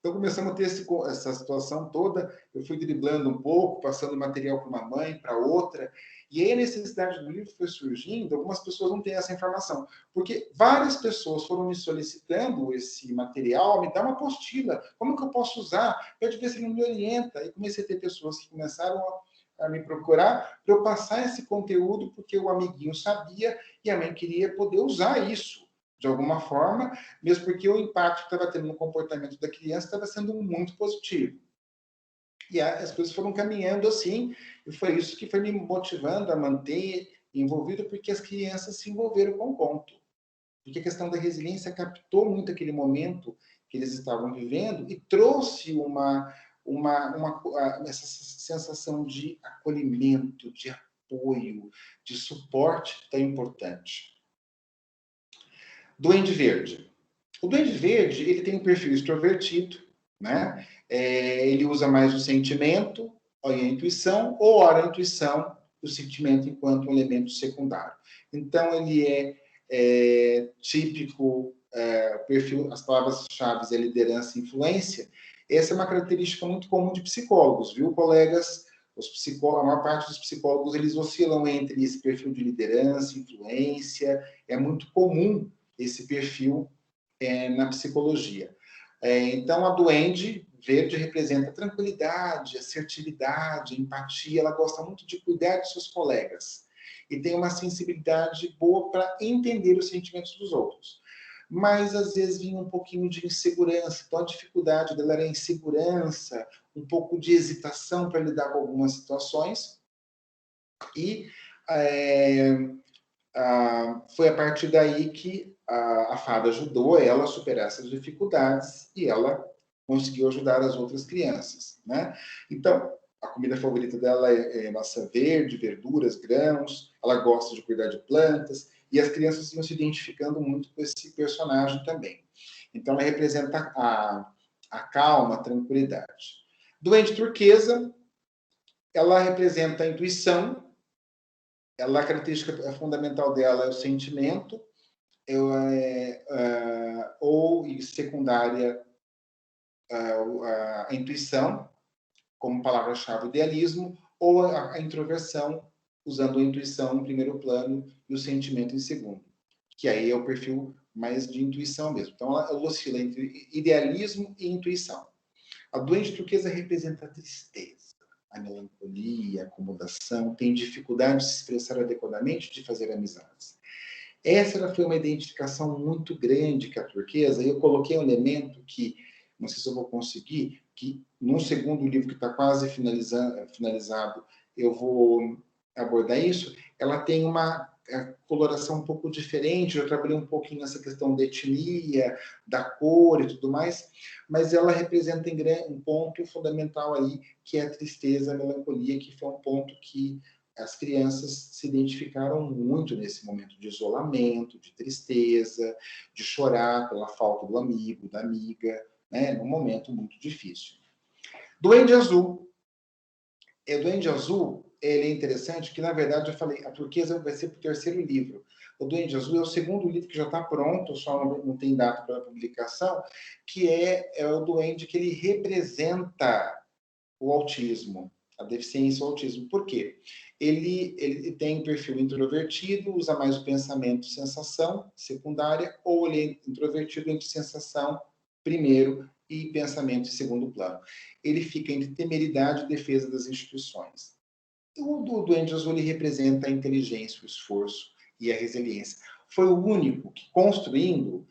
Então, começamos a ter essa situação toda, eu fui driblando um pouco, passando material para uma mãe, para outra, e aí a necessidade do livro foi surgindo, algumas pessoas não têm essa informação, porque várias pessoas foram me solicitando esse material, me dá uma apostila, como que eu posso usar? Eu devia ser, ele me orienta, e comecei a ter pessoas que começaram a me procurar para eu passar esse conteúdo, porque o amiguinho sabia e a mãe queria poder usar isso de alguma forma, mesmo porque o impacto que estava tendo no comportamento da criança estava sendo muito positivo. E as coisas foram caminhando assim, e foi isso que foi me motivando a manter envolvido, porque as crianças se envolveram com o conto. Porque a questão da resiliência captou muito aquele momento que eles estavam vivendo e trouxe essa sensação de acolhimento, de apoio, de suporte tão importante. Duende Verde. O Duende Verde, ele tem um perfil extrovertido, né? Ele usa mais o sentimento e a intuição, ou ora a intuição e o sentimento enquanto um elemento secundário. Então, ele é típico, perfil, as palavras-chave é liderança e influência. Essa é uma característica muito comum de psicólogos, viu, colegas? A maior parte dos psicólogos, eles oscilam entre esse perfil de liderança, influência, é muito comum esse perfil na psicologia. Então, a Duende Verde representa tranquilidade, assertividade, empatia, ela gosta muito de cuidar de seus colegas e tem uma sensibilidade boa para entender os sentimentos dos outros. Mas, às vezes, vinha um pouquinho de insegurança, então a dificuldade dela era a insegurança, um pouco de hesitação para lidar com algumas situações, e foi a partir daí que a fada ajudou ela a superar essas dificuldades e ela conseguiu ajudar as outras crianças, né? Então, a comida favorita dela é maçã verde, verduras, grãos, ela gosta de cuidar de plantas, e as crianças iam se identificando muito com esse personagem também. Então, ela representa a calma, a tranquilidade. Duende Turquesa, ela representa a intuição, a característica fundamental dela é o sentimento, ou secundária a intuição, como palavra-chave idealismo, ou a introversão, usando a intuição em primeiro plano e o sentimento em segundo, que aí é o perfil mais de intuição mesmo. Então, ela oscila entre idealismo e intuição. A Duende Turquesa representa a tristeza, a melancolia, a acomodação, tem dificuldade de se expressar adequadamente, de fazer amizades. Essa foi uma identificação muito grande com a turquesa, e eu coloquei um elemento que, não sei se eu vou conseguir, que no segundo livro, que está quase finalizado, eu vou abordar isso. Ela tem uma coloração um pouco diferente, eu trabalhei um pouquinho nessa questão da etnia, da cor e tudo mais, mas ela representa um ponto fundamental aí, que é a tristeza, a melancolia, que foi um ponto que as crianças se identificaram muito nesse momento de isolamento, de tristeza, de chorar pela falta do amigo, da amiga, né, num momento muito difícil. Duende Azul. Duende Azul, ele é interessante, que na verdade eu falei, a turquesa vai ser para o terceiro livro. O Duende Azul é o segundo livro que já está pronto, só não tem data para publicação, que é o duende que ele representa o autismo, a deficiência o autismo. Por quê? Ele tem um perfil introvertido, usa mais o pensamento sensação secundária, ou ele é introvertido entre sensação primeiro e pensamento em segundo plano. Ele fica entre temeridade e defesa das instituições. O Duende Azul ele representa a inteligência, o esforço e a resiliência. Foi o único que, construindo,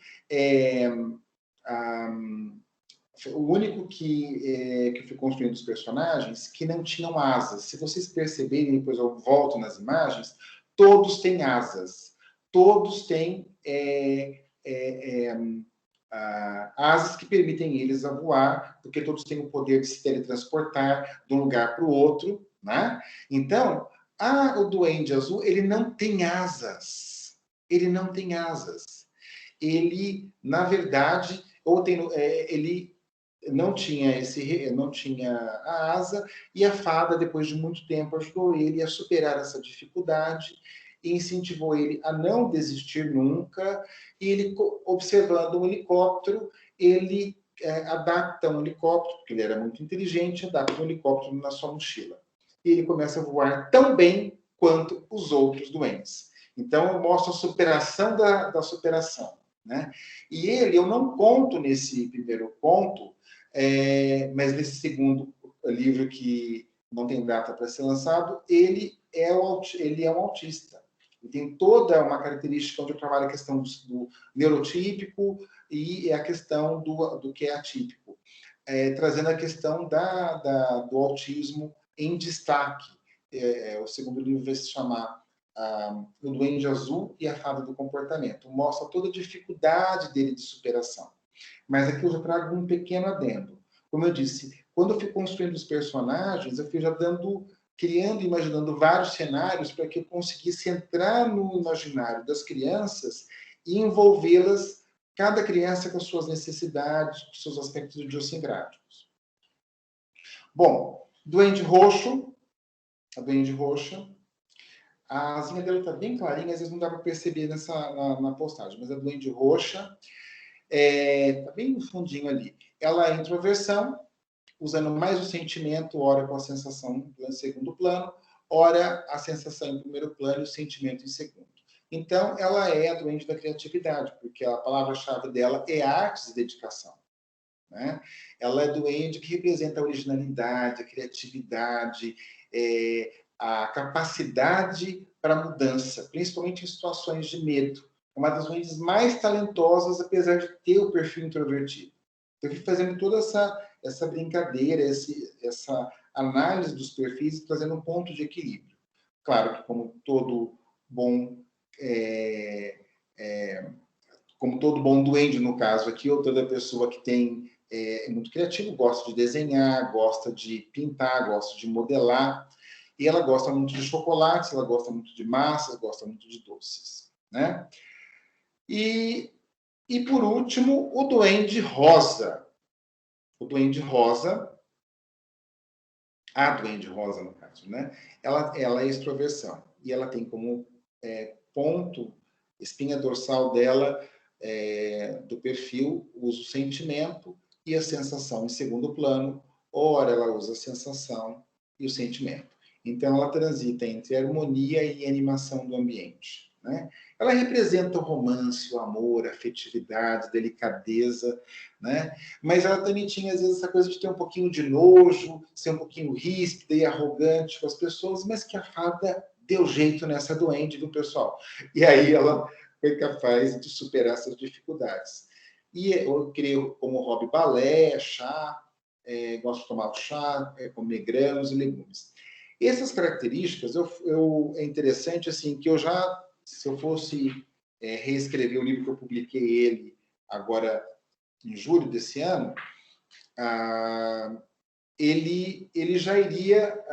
o único que foi construindo os personagens que não tinham asas. Se vocês perceberem, depois eu volto nas imagens, todos têm asas. Todos têm asas que permitem eles a voar, porque todos têm o poder de se teletransportar de um lugar para o outro, né? Então, o Duende Azul, ele não tem asas. Ele não tem asas. Ele, na verdade, ele não tinha a asa, e a fada, depois de muito tempo, ajudou ele a superar essa dificuldade e incentivou ele a não desistir nunca. E ele, observando um helicóptero, ele adapta um helicóptero, porque ele era muito inteligente, adapta um helicóptero na sua mochila. E ele começa a voar tão bem quanto os outros duendes. Então, mostra a superação da superação. Né? E ele, eu não conto nesse primeiro conto, mas nesse segundo livro, que não tem data para ser lançado, ele é um autista. Ele tem toda uma característica onde eu trabalho a questão do neurotípico e a questão do que é atípico, trazendo a questão do autismo em destaque. O segundo livro vai se chamar O Duende Azul e a Fada do Comportamento. Mostra toda a dificuldade dele de superação. Mas aqui eu já trago um pequeno adendo. Como eu disse, quando eu fui construindo os personagens, eu fui já criando e imaginando vários cenários para que eu conseguisse entrar no imaginário das crianças e envolvê-las, cada criança com as suas necessidades, com seus aspectos idiosincráticos. Bom, Duende Roxo, a Duende Roxa, a asinha dela está bem clarinha, às vezes não dá para perceber na postagem, mas a Duende Roxa está bem no fundinho ali. Ela é introversão, usando mais o sentimento, ora com a sensação em segundo plano, ora a sensação em primeiro plano e o sentimento em segundo. Então, ela é a duende da criatividade, porque a palavra-chave dela é artes e dedicação. Né? Ela é duende que representa a originalidade, a criatividade, a capacidade para mudança, principalmente em situações de medo. É uma das duendes mais talentosas, apesar de ter o perfil introvertido. Eu fui fazendo toda essa brincadeira, essa análise dos perfis, trazendo um ponto de equilíbrio. Claro que, como todo bom duende, no caso aqui, ou toda pessoa que é muito criativo, gosta de desenhar, gosta de pintar, gosta de modelar, e ela gosta muito de chocolates, ela gosta muito de massas, gosta muito de doces. Né? E por último, o Duende Rosa. O Duende Rosa, a Duende Rosa, no caso, né? Ela é extroversão. E ela tem como ponto, espinha dorsal dela, do perfil, usa o sentimento e a sensação em segundo plano. Ora, ela usa a sensação e o sentimento. Então, ela transita entre harmonia e animação do ambiente. Né? Ela representa o romance, o amor, a afetividade, delicadeza, né? Mas ela também tinha, às vezes, essa coisa de ter um pouquinho de nojo, ser um pouquinho ríspida e arrogante com as pessoas, mas que a fada deu jeito nessa duende, viu, pessoal? E aí ela foi capaz de superar essas dificuldades. E eu criei como hobby balé, chá, gosto de tomar chá, comer grãos e legumes. Essas características, é interessante, assim, que eu já, se eu fosse reescrever o livro que eu publiquei ele agora em julho desse ano, ele já iria...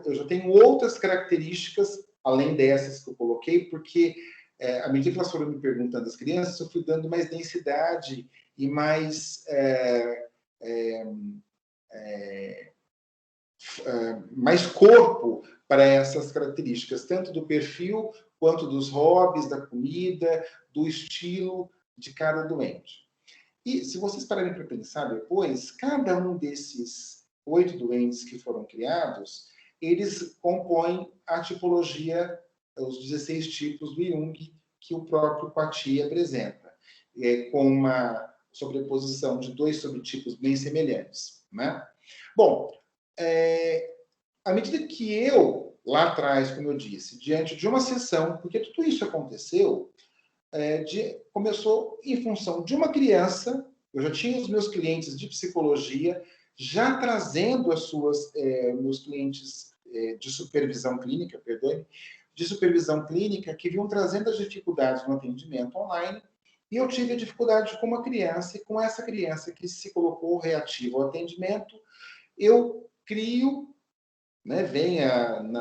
eu já tenho outras características, além dessas que eu coloquei, porque à medida que elas foram me perguntando, as crianças, eu fui dando mais densidade e mais corpo para essas características, tanto do perfil, quanto dos hobbies, da comida, do estilo de cada duende. E se vocês pararem para pensar depois, cada um desses 8 duendes que foram criados, eles compõem a tipologia, os 16 tipos do Jung, que o próprio Quati apresenta, com uma sobreposição de 2 subtipos bem semelhantes. Né? Bom, à medida que eu, lá atrás, como eu disse, diante de uma sessão, porque tudo isso aconteceu, começou em função de uma criança. Eu já tinha os meus clientes de psicologia, já trazendo meus clientes de supervisão clínica, que vinham trazendo as dificuldades no atendimento online, e eu tive a dificuldade com uma criança, e com essa criança que se colocou reativa ao atendimento, eu crio, né,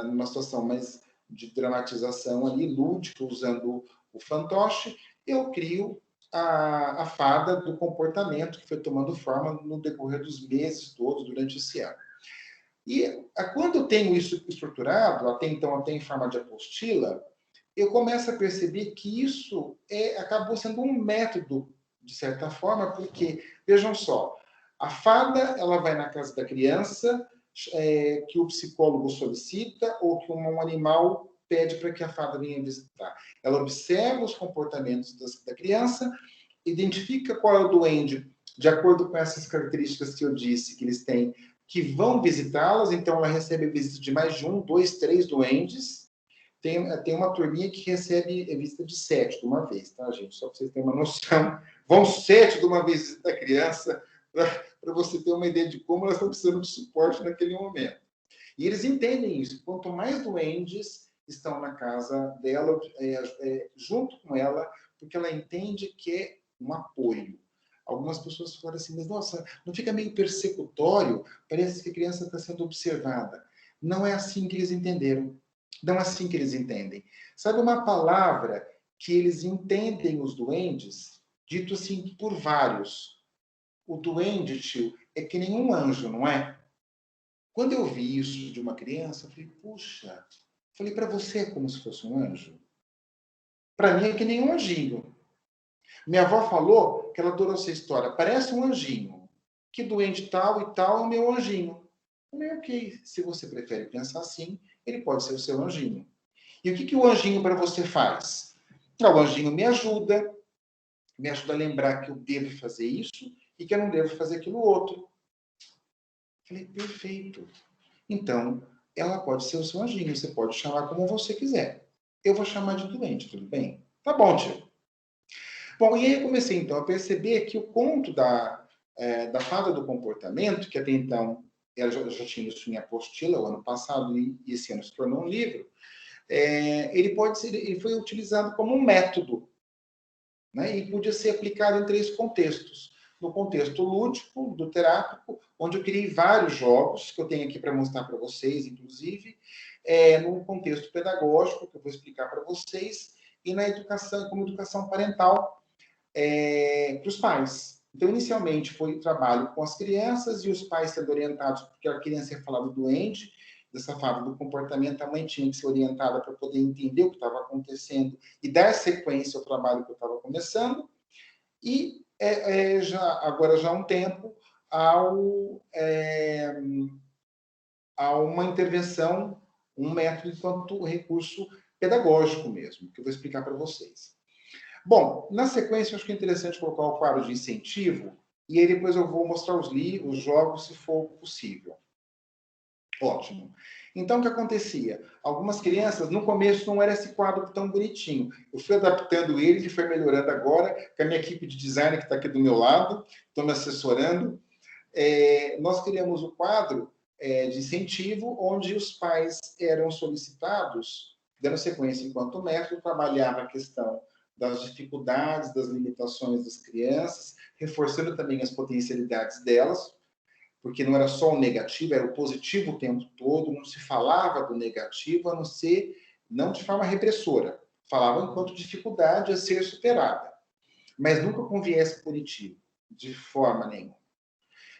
numa situação mais de dramatização ali, lúdica, usando o fantoche, eu crio a fada do comportamento, que foi tomando forma no decorrer dos meses todos, durante esse ano. E quando eu tenho isso estruturado, até então até em forma de apostila, eu começo a perceber que isso acabou sendo um método de certa forma, porque, vejam só, a fada, ela vai na casa da criança, que o psicólogo solicita ou que um animal pede para que a fada venha visitar. Ela observa os comportamentos da criança, identifica qual é o duende, de acordo com essas características que eu disse, que eles têm, que vão visitá-las, então ela recebe visita de mais de 1, 2, 3 duendes. Tem uma turminha que recebe visita de 7 de uma vez, tá, gente? Só para vocês terem uma noção. Vão 7 de uma vez visitar a criança, para você ter uma ideia de como elas estão precisando de suporte naquele momento. E eles entendem isso. Quanto mais duendes estão na casa dela, junto com ela, porque ela entende que é um apoio. Algumas pessoas falam assim, mas nossa, não fica meio persecutório? Parece que a criança está sendo observada. Não é assim que eles entenderam. Não é assim que eles entendem. Sabe uma palavra que eles entendem os duendes? Dito assim por vários. O duende, tio, é que nem um anjo, não é? Quando eu vi isso de uma criança, eu falei, puxa, falei, para você é como se fosse um anjo? Para mim é que nem um anjinho. Minha avó falou que ela adorou essa história. Parece um anjinho. Que doente tal e tal é o meu anjinho. Eu falei, ok, se você prefere pensar assim, ele pode ser o seu anjinho. E o que o anjinho para você faz? O anjinho me ajuda a lembrar que eu devo fazer isso e que eu não devo fazer aquilo outro. Eu falei, perfeito. Então, ela pode ser o seu anjinho, você pode chamar como você quiser. Eu vou chamar de doente, tudo bem? Tá bom, tio. Bom, e aí eu comecei, então, a perceber que o conto da fada do comportamento, que até então eu já tinha isso em apostila o ano passado e esse ano se tornou um livro, ele foi utilizado como um método, né? E podia ser aplicado em 3 contextos. No contexto lúdico, do terápico, onde eu criei vários jogos, que eu tenho aqui para mostrar para vocês, inclusive, no contexto pedagógico, que eu vou explicar para vocês, e na educação, como educação parental, para os pais. Então, inicialmente, foi o trabalho com as crianças e os pais sendo orientados, porque a criança ia falar do doente, dessa fada do comportamento, a mãe tinha que ser orientada para poder entender o que estava acontecendo e dar sequência ao trabalho que eu estava começando. E agora já há um tempo, há uma intervenção, um método enquanto recurso pedagógico mesmo, que eu vou explicar para vocês. Bom, na sequência, eu acho que é interessante colocar o quadro de incentivo, e aí depois eu vou mostrar os jogos, se for possível. Ótimo. Então, o que acontecia? Algumas crianças, no começo, não era esse quadro tão bonitinho. Eu fui adaptando ele foi melhorando agora, com a minha equipe de design que está aqui do meu lado, estão me assessorando. Nós criamos o quadro de incentivo, onde os pais eram solicitados, dando sequência enquanto método, trabalhava a questão das dificuldades, das limitações das crianças, reforçando também as potencialidades delas, porque não era só o negativo, era o positivo o tempo todo, não se falava do negativo, a não ser, não de forma repressora, falava enquanto dificuldade a ser superada, mas nunca com viés punitivo, de forma nenhuma.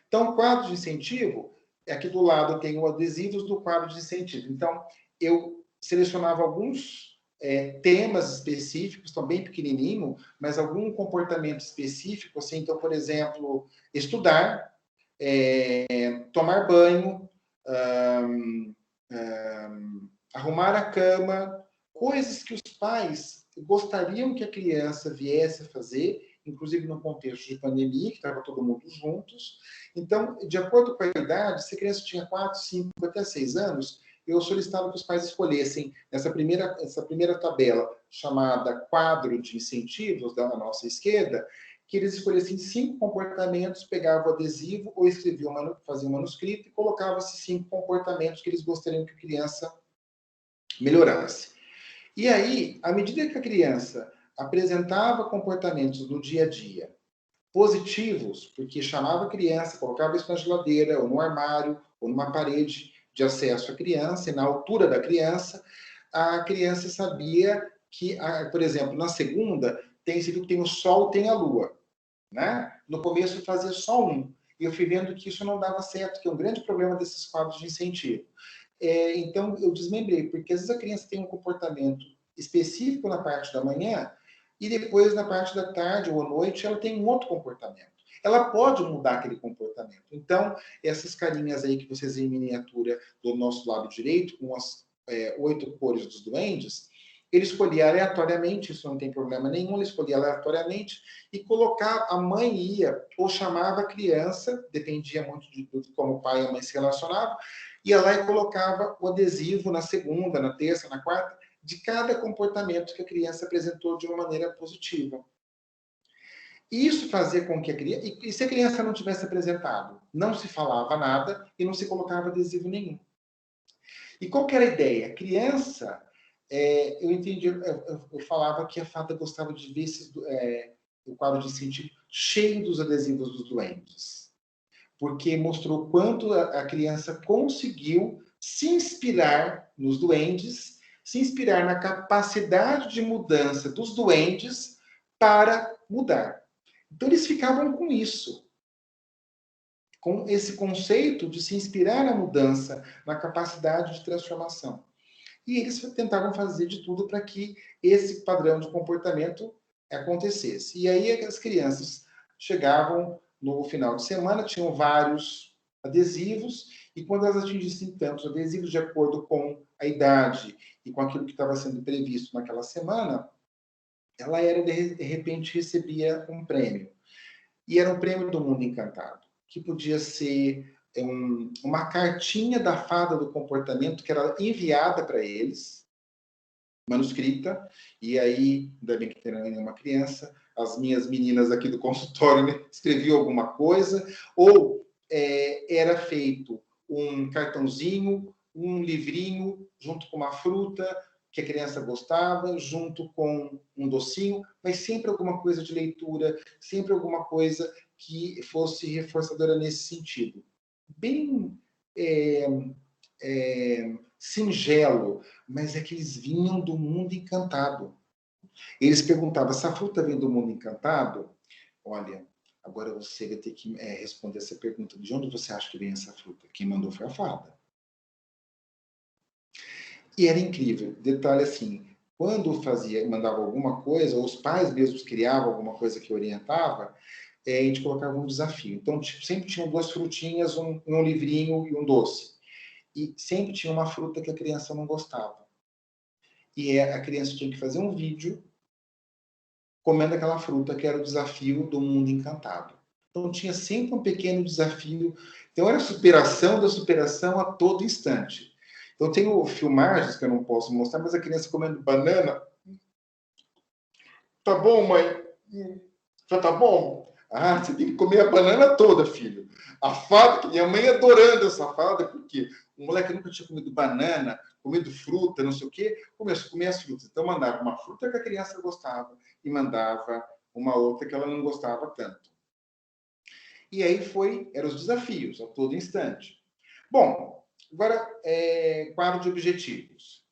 Então, o quadro de incentivo, aqui do lado tem os adesivos do quadro de incentivo. Então, eu selecionava alguns temas específicos, estão bem pequenininho, mas algum comportamento específico, assim, então, por exemplo, estudar, tomar banho, arrumar a cama, coisas que os pais gostariam que a criança viesse a fazer, inclusive no contexto de pandemia, que estava todo mundo juntos. Então, de acordo com a idade, se a criança tinha 4, 5, até 6 anos, eu solicitava que os pais escolhessem essa primeira tabela, chamada quadro de incentivos, da nossa esquerda, que eles escolhessem 5 comportamentos, pegavam o adesivo ou escreviam, faziam um manuscrito e colocavam esses 5 comportamentos que eles gostariam que a criança melhorasse. E aí, à medida que a criança apresentava comportamentos no dia a dia positivos, porque chamava a criança, colocava isso na geladeira, ou no armário, ou numa parede de acesso à criança, e na altura da criança, a criança sabia que, por exemplo, na segunda, você viu que tem o Sol e tem a Lua. Né? No começo fazia só um. E eu fui vendo que isso não dava certo, que é um grande problema desses quadros de incentivo. Então, eu desmembrei, porque às vezes a criança tem um comportamento específico na parte da manhã e depois, na parte da tarde ou à noite, ela tem um outro comportamento. Ela pode mudar aquele comportamento. Então, essas carinhas aí que vocês veem em miniatura do nosso lado direito, com as 8 cores dos duendes, ele escolhia aleatoriamente, isso não tem problema nenhum, ele escolhia aleatoriamente e colocar, a mãe ia ou chamava a criança, dependia muito de como o pai e a mãe se relacionavam, ia lá e colocava o adesivo na segunda, na terça, na quarta, de cada comportamento que a criança apresentou de uma maneira positiva. Isso fazia com que a criança... E se a criança não tivesse apresentado? Não se falava nada e não se colocava adesivo nenhum. E qual que era a ideia? A criança... eu entendi... Eu falava que a fada gostava de ver o quadro de sentido cheio dos adesivos dos duendes. Porque mostrou quanto a criança conseguiu se inspirar nos duendes, se inspirar na capacidade de mudança dos duendes para mudar. Então, eles ficavam com isso, com esse conceito de se inspirar na mudança, na capacidade de transformação. E eles tentavam fazer de tudo para que esse padrão de comportamento acontecesse. E aí as crianças chegavam no final de semana, tinham vários adesivos, e quando elas atingissem tantos adesivos de acordo com a idade e com aquilo que estava sendo previsto naquela semana, ela de repente recebia um prêmio. E era um prêmio do Mundo Encantado, que podia ser uma cartinha da fada do comportamento que era enviada para eles, manuscrita, e aí, ainda bem que tem nenhuma criança, as minhas meninas aqui do consultório, né, escreviam alguma coisa, ou era feito um cartãozinho, um livrinho, junto com uma fruta que a criança gostava, junto com um docinho, mas sempre alguma coisa de leitura, sempre alguma coisa que fosse reforçadora nesse sentido. Bem singelo, mas é que eles vinham do mundo encantado. Eles perguntavam, essa fruta vem do mundo encantado? Olha, agora você vai ter que responder essa pergunta. De onde você acha que vem essa fruta? Quem mandou foi a fada. E era incrível. Detalhe assim, quando mandava alguma coisa, ou os pais mesmos criavam alguma coisa que orientava, a gente colocava um desafio. Então, sempre tinham 2 frutinhas, um livrinho e um doce. E sempre tinha uma fruta que a criança não gostava. E a criança tinha que fazer um vídeo comendo aquela fruta, que era o desafio do Mundo Encantado. Então, tinha sempre um pequeno desafio. Então, era superação da superação a todo instante. Eu tenho filmagens que eu não posso mostrar, mas a criança comendo banana. Tá bom, mãe? Já tá bom? Ah, você tem que comer a banana toda, filho. A fada, minha mãe adorando essa fada, porque o moleque nunca tinha comido banana, comido fruta, não sei o quê, começou a comer as frutas. Então, mandava uma fruta que a criança gostava e mandava uma outra que ela não gostava tanto. E aí eram os desafios a todo instante. Bom, agora, quadro de objetivos.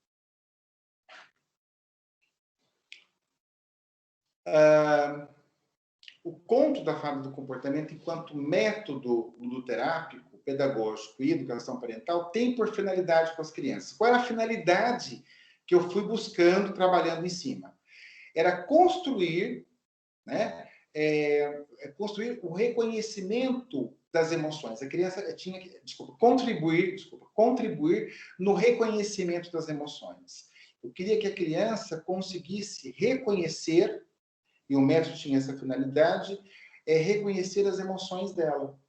O conto da fada do comportamento, enquanto método ludoterápico, pedagógico e educação parental, tem por finalidade com as crianças. Qual era a finalidade que eu fui buscando, trabalhando em cima? Era construir, né, construir o reconhecimento das emoções. A criança tinha que, contribuir no reconhecimento das emoções. Eu queria que a criança conseguisse reconhecer, e o método tinha essa finalidade, reconhecer as emoções dela.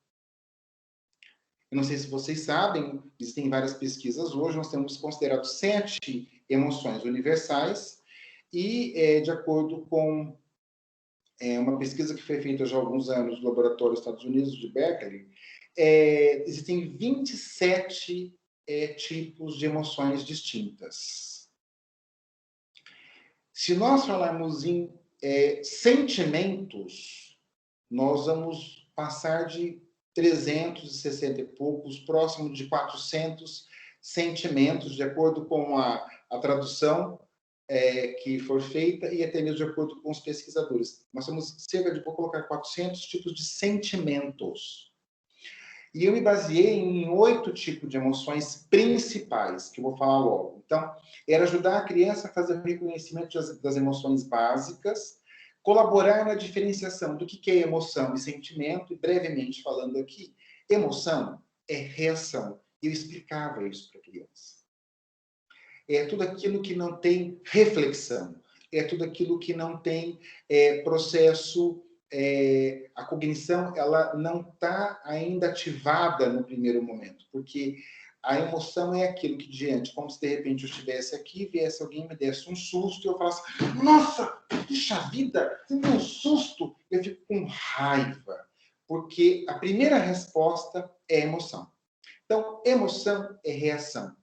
Eu não sei se vocês sabem, existem várias pesquisas hoje, nós temos considerado 7 emoções universais, e de acordo com uma pesquisa que foi feita já há alguns anos no laboratório dos Estados Unidos, de Berkeley, existem 27 tipos de emoções distintas. Se nós falarmos em sentimentos, nós vamos passar de 360 e poucos, próximo de 400 sentimentos, de acordo com a tradução que for feita e até mesmo de acordo com os pesquisadores. Nós temos cerca de, vou colocar, 400 tipos de sentimentos. E eu me baseei em 8 tipos de emoções principais, que eu vou falar logo. Então, era ajudar a criança a fazer o reconhecimento das emoções básicas, colaborar na diferenciação do que é emoção e sentimento, e brevemente falando aqui, emoção é reação. Eu explicava isso para a criança. É tudo aquilo que não tem reflexão, é tudo aquilo que não tem processo, a cognição ela não está ainda ativada no primeiro momento, porque a emoção é aquilo que diante, como se de repente eu estivesse aqui, viesse alguém, me desse um susto, e eu falasse, nossa, puxa vida, você me deu um susto, eu fico com raiva, porque a primeira resposta é emoção. Então, emoção é reação,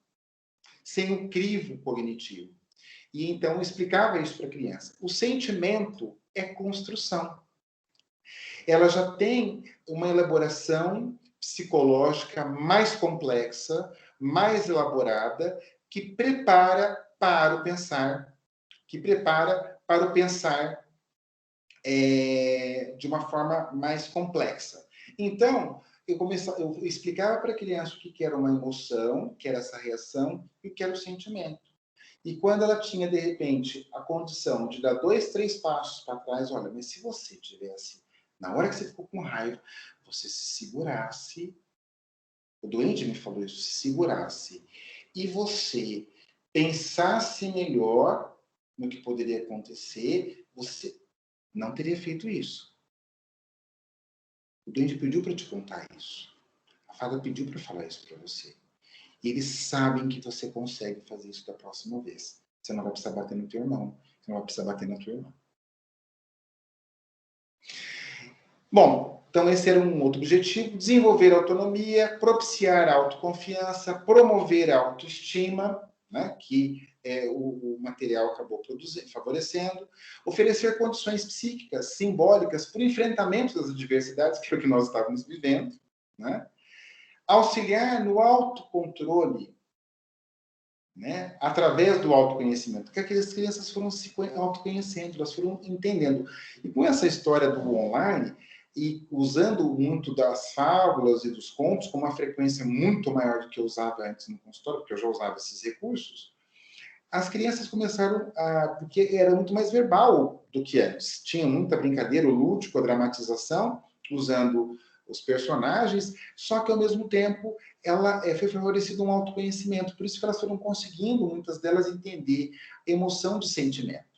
sem um crivo cognitivo. E então eu explicava isso para a criança. O sentimento é construção. Ela já tem uma elaboração psicológica mais complexa, mais elaborada, que prepara para o pensar, de uma forma mais complexa. Então, eu explicava para a criança o que era uma emoção, que era essa reação, e o que era o sentimento. E quando ela tinha, de repente, a condição de dar 2, 3 passos para trás, olha, mas se você tivesse, na hora que você ficou com raiva, você se segurasse, o doente me falou isso, se segurasse, e você pensasse melhor no que poderia acontecer, você não teria feito isso. O doente pediu para te contar isso. A fada pediu para falar isso para você. E eles sabem que você consegue fazer isso da próxima vez. Você não vai precisar bater no teu irmão. Você não vai precisar bater na tua irmã. Bom, então esse era um outro objetivo. Desenvolver autonomia, propiciar a autoconfiança, promover a autoestima, né, que o material acabou favorecendo, oferecer condições psíquicas, simbólicas, para o enfrentamento das adversidades, que é o que nós estávamos vivendo, né? Auxiliar no autocontrole, né, através do autoconhecimento, porque aquelas crianças foram se autoconhecendo, elas foram entendendo. E com essa história do online, e usando muito das fábulas e dos contos, com uma frequência muito maior do que eu usava antes no consultório, porque eu já usava esses recursos, as crianças começaram porque era muito mais verbal do que antes. Tinha muita brincadeira, o lúdico, a dramatização, usando os personagens, só que ao mesmo tempo ela foi favorecido um autoconhecimento, por isso que elas foram conseguindo, muitas delas, entender emoção de sentimento.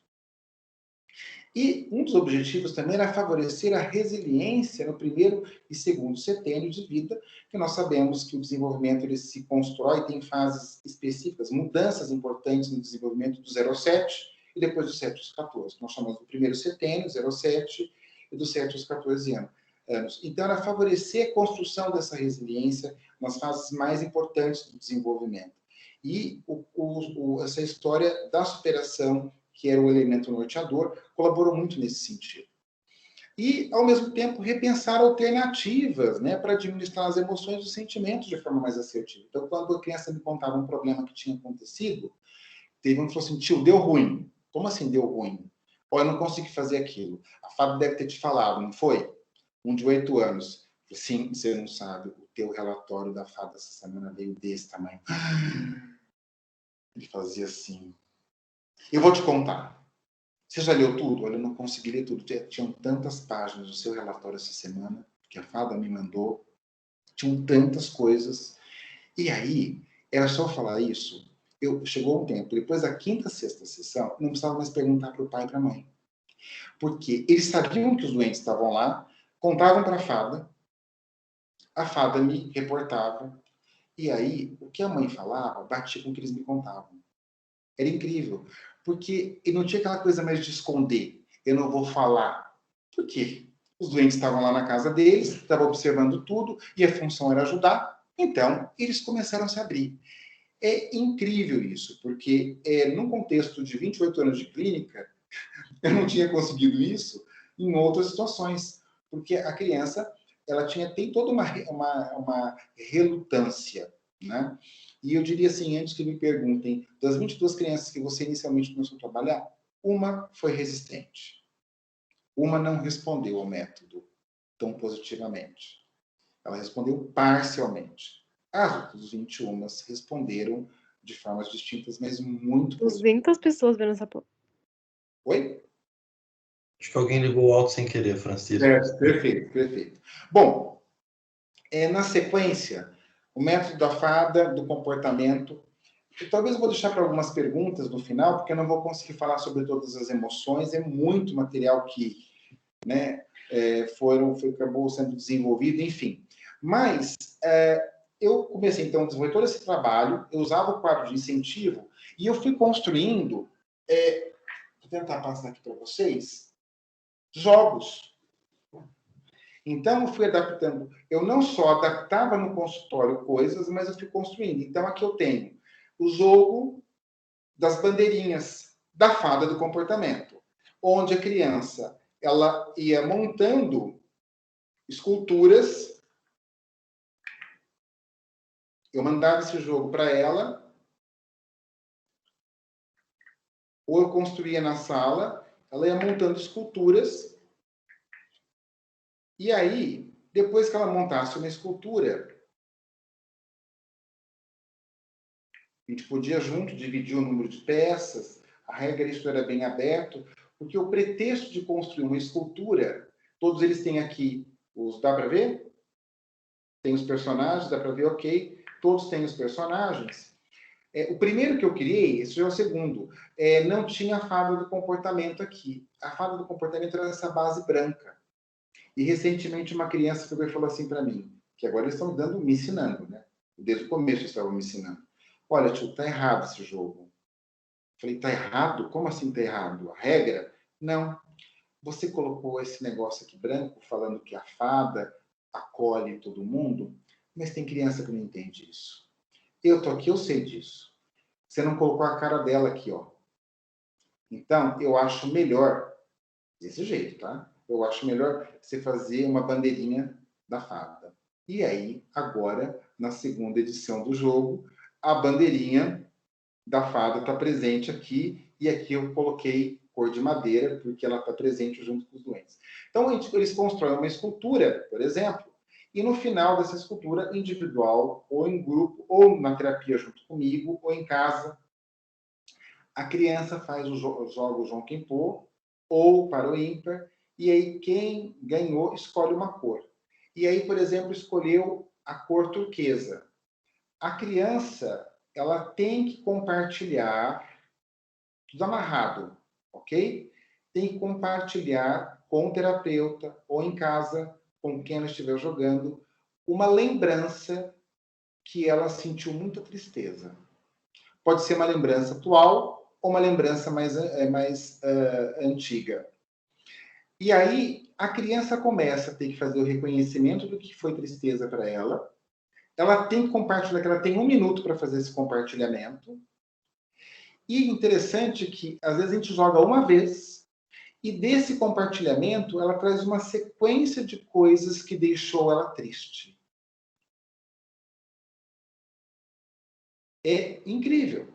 E um dos objetivos também era favorecer a resiliência no primeiro e segundo setênio de vida, que nós sabemos que o desenvolvimento ele se constrói, tem fases específicas, mudanças importantes no desenvolvimento do 0 ao 7 e depois do 7 aos 14. Nós chamamos do primeiro setênio, 0 ao 7, e do 7 aos 14 anos. Então, era favorecer a construção dessa resiliência nas fases mais importantes do desenvolvimento. E essa história da superação, que era o elemento norteador, colaborou muito nesse sentido. E, ao mesmo tempo, repensar alternativas, né, para administrar as emoções e os sentimentos de forma mais assertiva. Então, quando a criança me contava um problema que tinha acontecido, teve um que falou assim, tio, deu ruim. Como assim deu ruim? Eu não consegui fazer aquilo. A Fábio deve ter te falado, não foi? Um de 8 anos. Sim, você não sabe. O teu relatório da fada essa semana veio desse tamanho. Ele fazia assim. Eu vou te contar. Você já leu tudo? Olha, eu não consegui ler tudo. Tinham tantas páginas no seu relatório essa semana, que a fada me mandou. Tinham tantas coisas. E aí, era só falar isso. Chegou um tempo, depois da quinta, sexta sessão, não precisava mais perguntar para o pai e para a mãe. Porque eles sabiam que os doentes estavam lá, contavam para a fada me reportava, e aí, o que a mãe falava, batia com o que eles me contavam. Era incrível, porque não tinha aquela coisa mais de esconder. Eu não vou falar. Por quê? Os doentes estavam lá na casa deles, estavam observando tudo, e a função era ajudar. Então, eles começaram a se abrir. É incrível isso, porque num contexto de 28 anos de clínica, eu não tinha conseguido isso em outras situações, porque a criança ela tem toda uma relutância, né? E eu diria assim, antes que me perguntem, das 22 crianças que você inicialmente começou a trabalhar, uma foi resistente. Uma não respondeu ao método tão positivamente. Ela respondeu parcialmente. As outras 21 responderam de formas distintas, mas muito positivas. 200 pessoas vendo essa porra. Oi? Acho que alguém ligou o áudio sem querer, Francisco. Perfeito, perfeito. Bom, na sequência, o método da fada, do comportamento. E talvez eu vou deixar para algumas perguntas no final, porque eu não vou conseguir falar sobre todas as emoções. É muito material que, né, acabou sendo desenvolvido, enfim. Mas eu comecei, então, a desenvolver todo esse trabalho, eu usava o quadro de incentivo, e eu fui construindo, vou tentar passar aqui para vocês, jogos. Então, eu fui adaptando. Eu não só adaptava no consultório coisas, mas eu fui construindo. Então, aqui eu tenho o jogo das bandeirinhas da fada do comportamento, onde a criança ela ia montando esculturas. Eu mandava esse jogo para ela, ou eu construía na sala, ela ia montando esculturas, e aí, depois que ela montasse uma escultura, a gente podia junto dividir o número de peças, a regra isso era bem aberto, porque o pretexto de construir uma escultura, todos eles têm aqui dá para ver? Tem os personagens, dá para ver, ok. Todos têm os personagens. O primeiro que eu criei, esse já é o segundo, não tinha a fada do comportamento aqui. A fada do comportamento era essa base branca. E recentemente uma criança falou assim para mim, que agora eles estão me ensinando, né? Desde o começo eles estavam me ensinando. Olha, tio, tá errado esse jogo. Falei, tá errado? Como assim tá errado? A regra? Não. Você colocou esse negócio aqui branco, falando que a fada acolhe todo mundo, mas tem criança que não entende isso. Eu tô aqui, eu sei disso. Você não colocou a cara dela aqui, ó. Então, eu acho melhor, desse jeito, tá? Eu acho melhor você fazer uma bandeirinha da fada. E aí, agora, na segunda edição do jogo, a bandeirinha da fada está presente aqui, e aqui eu coloquei cor de madeira, porque ela está presente junto com os doentes. Então, eles constroem uma escultura, por exemplo, e no final dessa escultura, individual, ou em grupo, ou na terapia junto comigo, ou em casa, a criança faz os jogos João Quem Pô, ou para o ímpar, e aí quem ganhou escolhe uma cor. E aí, por exemplo, escolheu a cor turquesa. A criança, ela tem que compartilhar, tudo amarrado, ok? Tem que compartilhar com o terapeuta, ou em casa, com quem ela estiver jogando, uma lembrança que ela sentiu muita tristeza. Pode ser uma lembrança atual ou uma lembrança mais antiga. E aí, a criança começa a ter que fazer o reconhecimento do que foi tristeza para ela. Ela tem que compartilhar, que ela tem 1 minuto para fazer esse compartilhamento. E interessante que, às vezes, a gente joga uma vez, e desse compartilhamento, ela traz uma sequência de coisas que deixou ela triste. É incrível.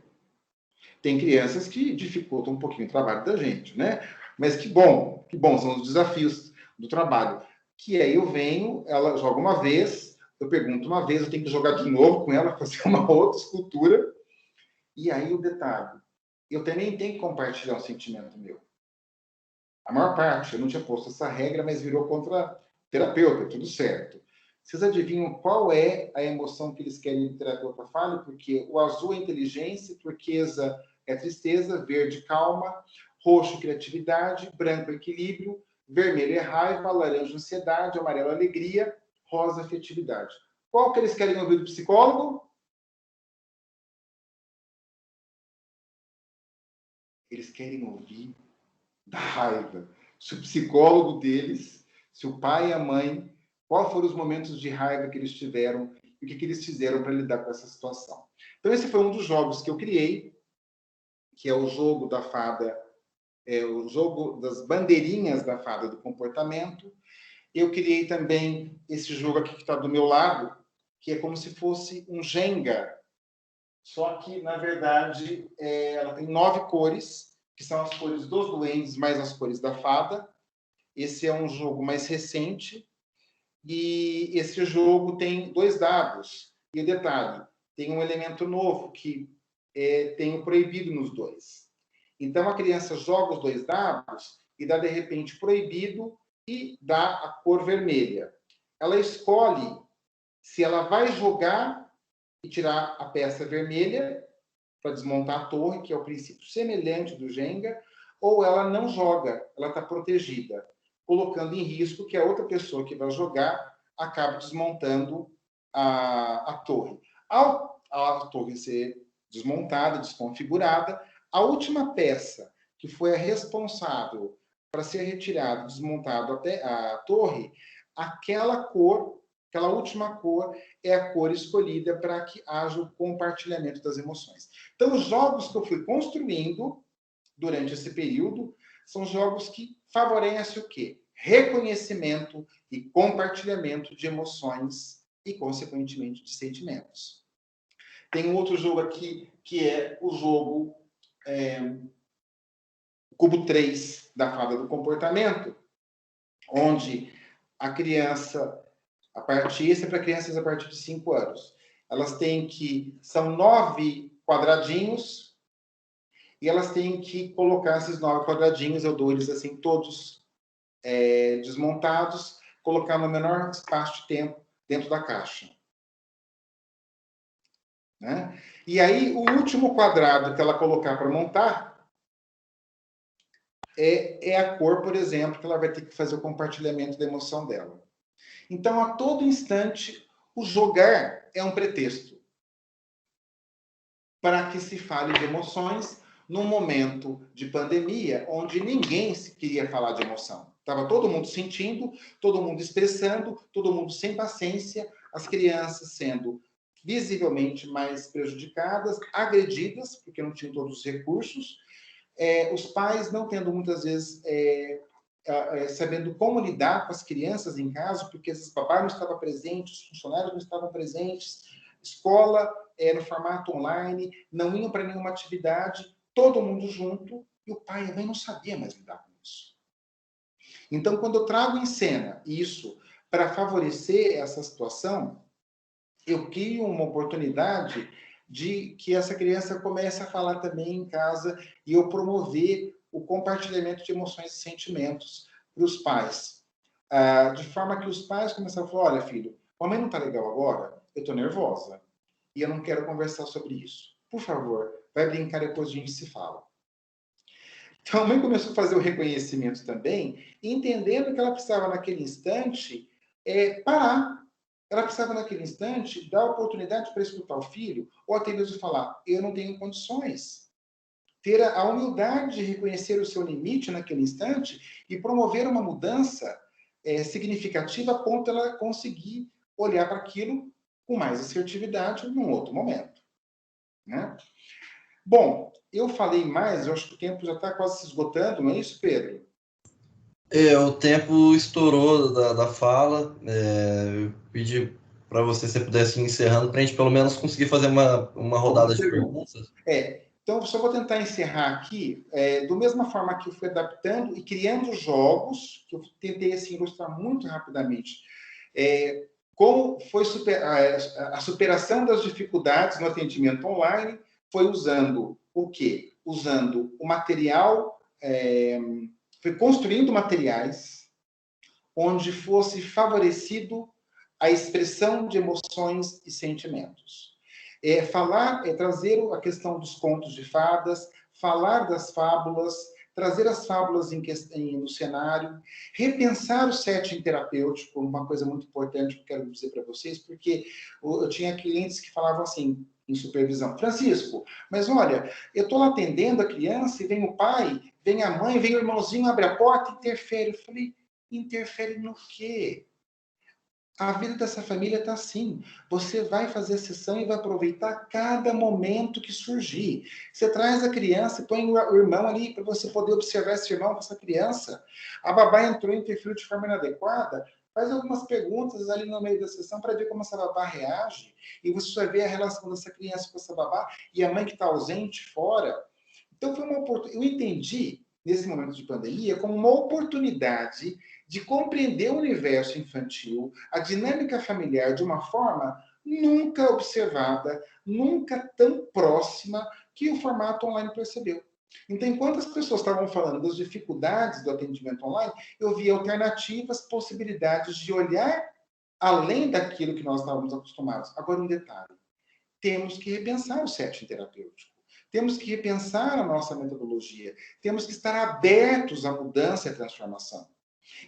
Tem crianças que dificultam um pouquinho o trabalho da gente, né? Mas que bom, são os desafios do trabalho. Que aí eu venho, ela joga uma vez, eu pergunto uma vez, eu tenho que jogar de novo com ela, fazer uma outra escultura. E aí o detalhe, eu também tenho que compartilhar um sentimento meu. A maior parte, eu não tinha posto essa regra, mas virou contra terapeuta, tudo certo. Vocês adivinham qual é a emoção que eles querem que o terapeuta fale? Porque o azul é inteligência, turquesa é tristeza, verde calma, roxo criatividade, branco equilíbrio, vermelho é raiva, laranja ansiedade, amarelo alegria, rosa afetividade. Qual que eles querem ouvir do psicólogo? Eles querem ouvir da raiva. Se o psicólogo deles, se o pai e a mãe, quais foram os momentos de raiva que eles tiveram e o que eles fizeram para lidar com essa situação. Então, esse foi um dos jogos que eu criei, que é o jogo da fada, o jogo das bandeirinhas da fada do comportamento. Eu criei também esse jogo aqui que está do meu lado, que é como se fosse um Jenga, só que, na verdade, ela tem 9 cores, que são as cores dos duendes mais as cores da fada. Esse é um jogo mais recente, e esse jogo tem 2 dados. E o detalhe, tem um elemento novo, que tem o proibido nos 2. Então, a criança joga os 2 dados e dá, de repente, proibido e dá a cor vermelha. Ela escolhe se ela vai jogar e tirar a peça vermelha para desmontar a torre, que é o princípio semelhante do Jenga, ou ela não joga, ela está protegida, colocando em risco que a outra pessoa que vai jogar acabe desmontando a torre. Ao a torre ser desmontada, desconfigurada, a última peça que foi a responsável para ser retirada, desmontada até a torre, aquela cor, aquela última cor, é a cor escolhida para que haja o compartilhamento das emoções. Então, os jogos que eu fui construindo durante esse período são jogos que favorecem o quê? Reconhecimento e compartilhamento de emoções e, consequentemente, de sentimentos. Tem um outro jogo aqui, que é o jogo Cubo 3 da Fada do Comportamento, onde a criança, isso é para crianças a partir de 5 anos, elas têm que, são 9 quadradinhos, e elas têm que colocar esses 9 quadradinhos, eu dou eles assim, todos desmontados, colocar no menor espaço de tempo dentro da caixa. Né? E aí, o último quadrado que ela colocar para montar é a cor, por exemplo, que ela vai ter que fazer o compartilhamento da emoção dela. Então, a todo instante, o jogar é um pretexto para que se fale de emoções num momento de pandemia, onde ninguém se queria falar de emoção. Estava todo mundo sentindo, todo mundo expressando, todo mundo sem paciência, as crianças sendo visivelmente mais prejudicadas, agredidas, porque não tinham todos os recursos, os pais não tendo muitas vezes sabendo como lidar com as crianças em casa, porque esses papais não estavam presentes, os funcionários não estavam presentes, escola no formato online, não iam para nenhuma atividade, todo mundo junto, e o pai e a mãe não sabiam mais lidar com isso. Então, quando eu trago em cena isso para favorecer essa situação, eu crio uma oportunidade de que essa criança comece a falar também em casa e eu promover o compartilhamento de emoções e sentimentos para os pais. De forma que os pais começam a falar, olha, filho, a mãe não está legal agora, eu estou nervosa e eu não quero conversar sobre isso. Por favor, vai brincar, depois a gente se fala. Então, a mãe começou a fazer o reconhecimento também, entendendo que ela precisava, naquele instante, parar. Ela precisava, naquele instante, dar oportunidade para escutar o filho, ou até mesmo falar, eu não tenho condições. Ter a humildade de reconhecer o seu limite naquele instante e promover uma mudança significativa a ponto de ela conseguir olhar para aquilo com mais assertividade num outro momento. Né? Bom, eu falei mais, eu acho que o tempo já está quase se esgotando, não é isso, Pedro? O tempo estourou da fala. Eu pedi para você, se pudesse ir encerrando, para a gente pelo menos conseguir fazer uma rodada de perguntas. Então, só vou tentar encerrar aqui, da mesma forma que eu fui adaptando e criando jogos, que eu tentei assim, ilustrar muito rapidamente, como foi a superação das dificuldades no atendimento online, foi usando o quê? Usando o material, foi construindo materiais onde fosse favorecido a expressão de emoções e sentimentos. Trazer a questão dos contos de fadas, falar das fábulas, trazer as fábulas no cenário, repensar o setting terapêutico, uma coisa muito importante que eu quero dizer para vocês, porque eu tinha clientes que falavam assim, em supervisão, Francisco, mas olha, eu estou lá atendendo a criança e vem o pai, vem a mãe, vem o irmãozinho, abre a porta, interfere. Eu falei, interfere no quê? A vida dessa família está assim. Você vai fazer a sessão e vai aproveitar cada momento que surgir. Você traz a criança e põe o irmão ali para você poder observar esse irmão com essa criança. A babá entrou e interferiu de forma inadequada. Faz algumas perguntas ali no meio da sessão para ver como essa babá reage. E você vai ver a relação dessa criança com essa babá e a mãe que está ausente fora. Então, foi uma oportunidade. Eu entendi, nesse momento de pandemia, como uma oportunidade de compreender o universo infantil, a dinâmica familiar de uma forma nunca observada, nunca tão próxima que o formato online percebeu. Então, enquanto as pessoas estavam falando das dificuldades do atendimento online, eu via alternativas, possibilidades de olhar além daquilo que nós estávamos acostumados. Agora, um detalhe: temos que repensar o setting terapêutico. Temos que repensar a nossa metodologia. Temos que estar abertos à mudança e à transformação.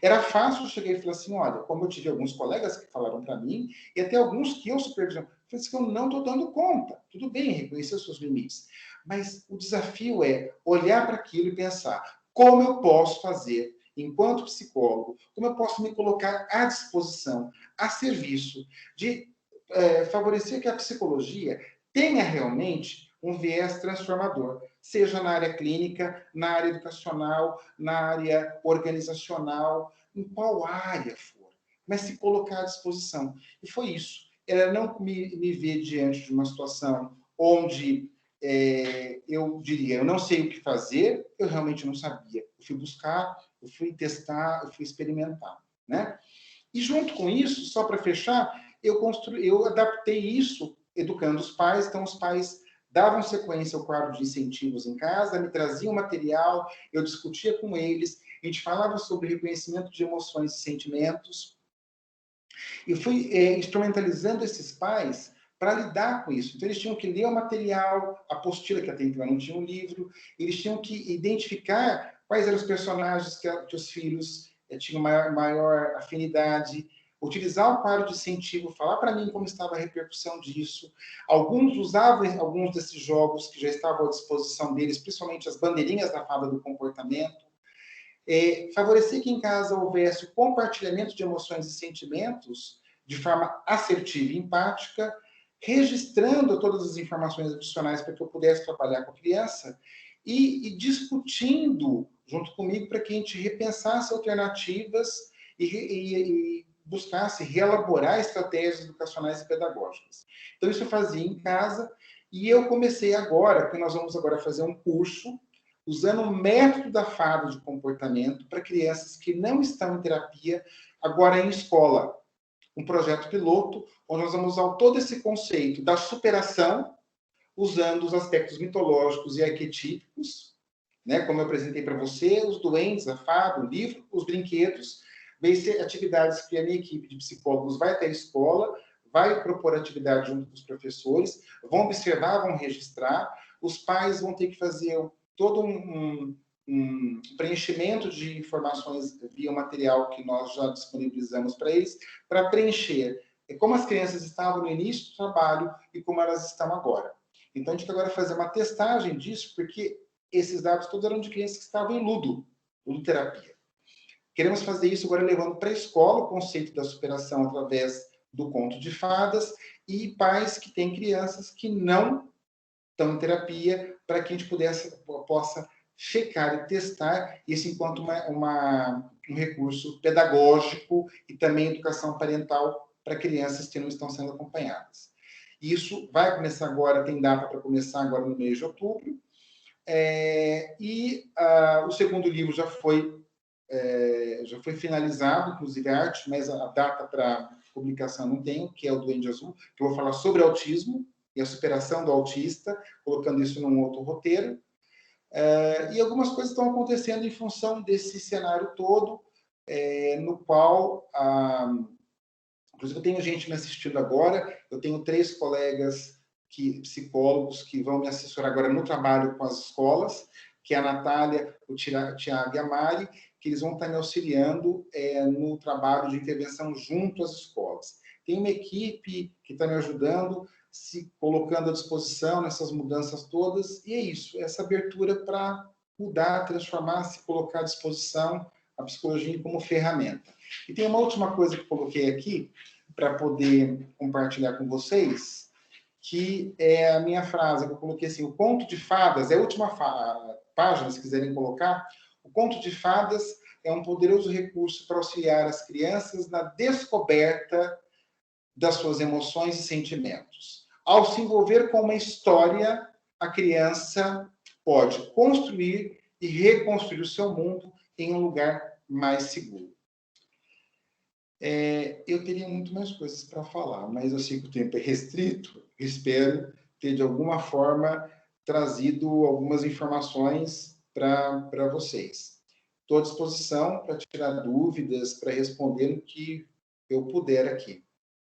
Era fácil chegar e falar assim, olha, como eu tive alguns colegas que falaram para mim, e até alguns que eu supervisiono, eu falei assim, eu não estou dando conta. Tudo bem, reconhecer os seus limites. Mas o desafio é olhar para aquilo e pensar, como eu posso fazer, enquanto psicólogo, como eu posso me colocar à disposição, a serviço, de favorecer que a psicologia tenha realmente um viés transformador, seja na área clínica, na área educacional, na área organizacional, em qual área for, mas se colocar à disposição. E foi isso. Ela não me vê diante de uma situação onde eu diria, eu não sei o que fazer, eu realmente não sabia. Eu fui buscar, eu fui testar, eu fui experimentar, né? E junto com isso, só para fechar, eu adaptei isso educando os pais, então os pais davam sequência ao quadro de incentivos em casa, me traziam material, eu discutia com eles, a gente falava sobre reconhecimento de emoções e sentimentos, e fui instrumentalizando esses pais para lidar com isso. Então, eles tinham que ler o material, a apostila, que até então não tinha um livro, eles tinham que identificar quais eram os personagens que os filhos tinham maior afinidade, utilizar o quadro de incentivo, falar para mim como estava a repercussão disso. Alguns usavam alguns desses jogos que já estavam à disposição deles, principalmente as bandeirinhas da fada do comportamento. Favorecer que em casa houvesse o compartilhamento de emoções e sentimentos de forma assertiva e empática, registrando todas as informações adicionais para que eu pudesse trabalhar com a criança e discutindo junto comigo para que a gente repensasse alternativas e buscasse reelaborar estratégias educacionais e pedagógicas. Então, isso eu fazia em casa e eu comecei agora, que nós vamos agora fazer um curso usando o método da fada de comportamento para crianças que não estão em terapia, agora em escola. Um projeto piloto, onde nós vamos usar todo esse conceito da superação, usando os aspectos mitológicos e arquetípicos, né? Como eu apresentei para você, os doentes, a fada, o livro, os brinquedos, vai ser atividades que a minha equipe de psicólogos vai até a escola, vai propor atividade junto com os professores, vão observar, vão registrar, os pais vão ter que fazer todo um preenchimento de informações via material que nós já disponibilizamos para eles, para preencher como as crianças estavam no início do trabalho e como elas estão agora. Então, a gente vai agora fazer uma testagem disso, porque esses dados todos eram de crianças que estavam em ludoterapia. Queremos fazer isso agora levando para a escola o conceito da superação através do conto de fadas e pais que têm crianças que não estão em terapia, para que a gente possa checar e testar isso enquanto um recurso pedagógico e também educação parental para crianças que não estão sendo acompanhadas. Isso vai começar agora, tem data para começar agora no mês de outubro, o segundo livro já foi finalizado, inclusive a arte, mas a data para publicação não tenho, que é o Duende Azul, que eu vou falar sobre autismo e a superação do autista, colocando isso num outro roteiro. E algumas coisas estão acontecendo em função desse cenário todo, no qual, inclusive eu tenho gente me assistindo agora, eu tenho 3 colegas psicólogos que vão me assessorar agora no trabalho com as escolas, que é a Natália, o Tiago e a Mari, que eles vão estar me auxiliando no trabalho de intervenção junto às escolas. Tem uma equipe que está me ajudando, se colocando à disposição nessas mudanças todas, e é isso, essa abertura para mudar, transformar, se colocar à disposição a psicologia como ferramenta. E tem uma última coisa que eu coloquei aqui, para poder compartilhar com vocês, que é a minha frase, que eu coloquei assim, o conto de fadas, é a última página, se quiserem colocar, o conto de fadas é um poderoso recurso para auxiliar as crianças na descoberta das suas emoções e sentimentos. Ao se envolver com uma história, a criança pode construir e reconstruir o seu mundo em um lugar mais seguro. Eu teria muito mais coisas para falar, mas eu sei que o tempo é restrito, espero ter, de alguma forma, trazido algumas informações para vocês. Estou à disposição para tirar dúvidas, para responder o que eu puder aqui.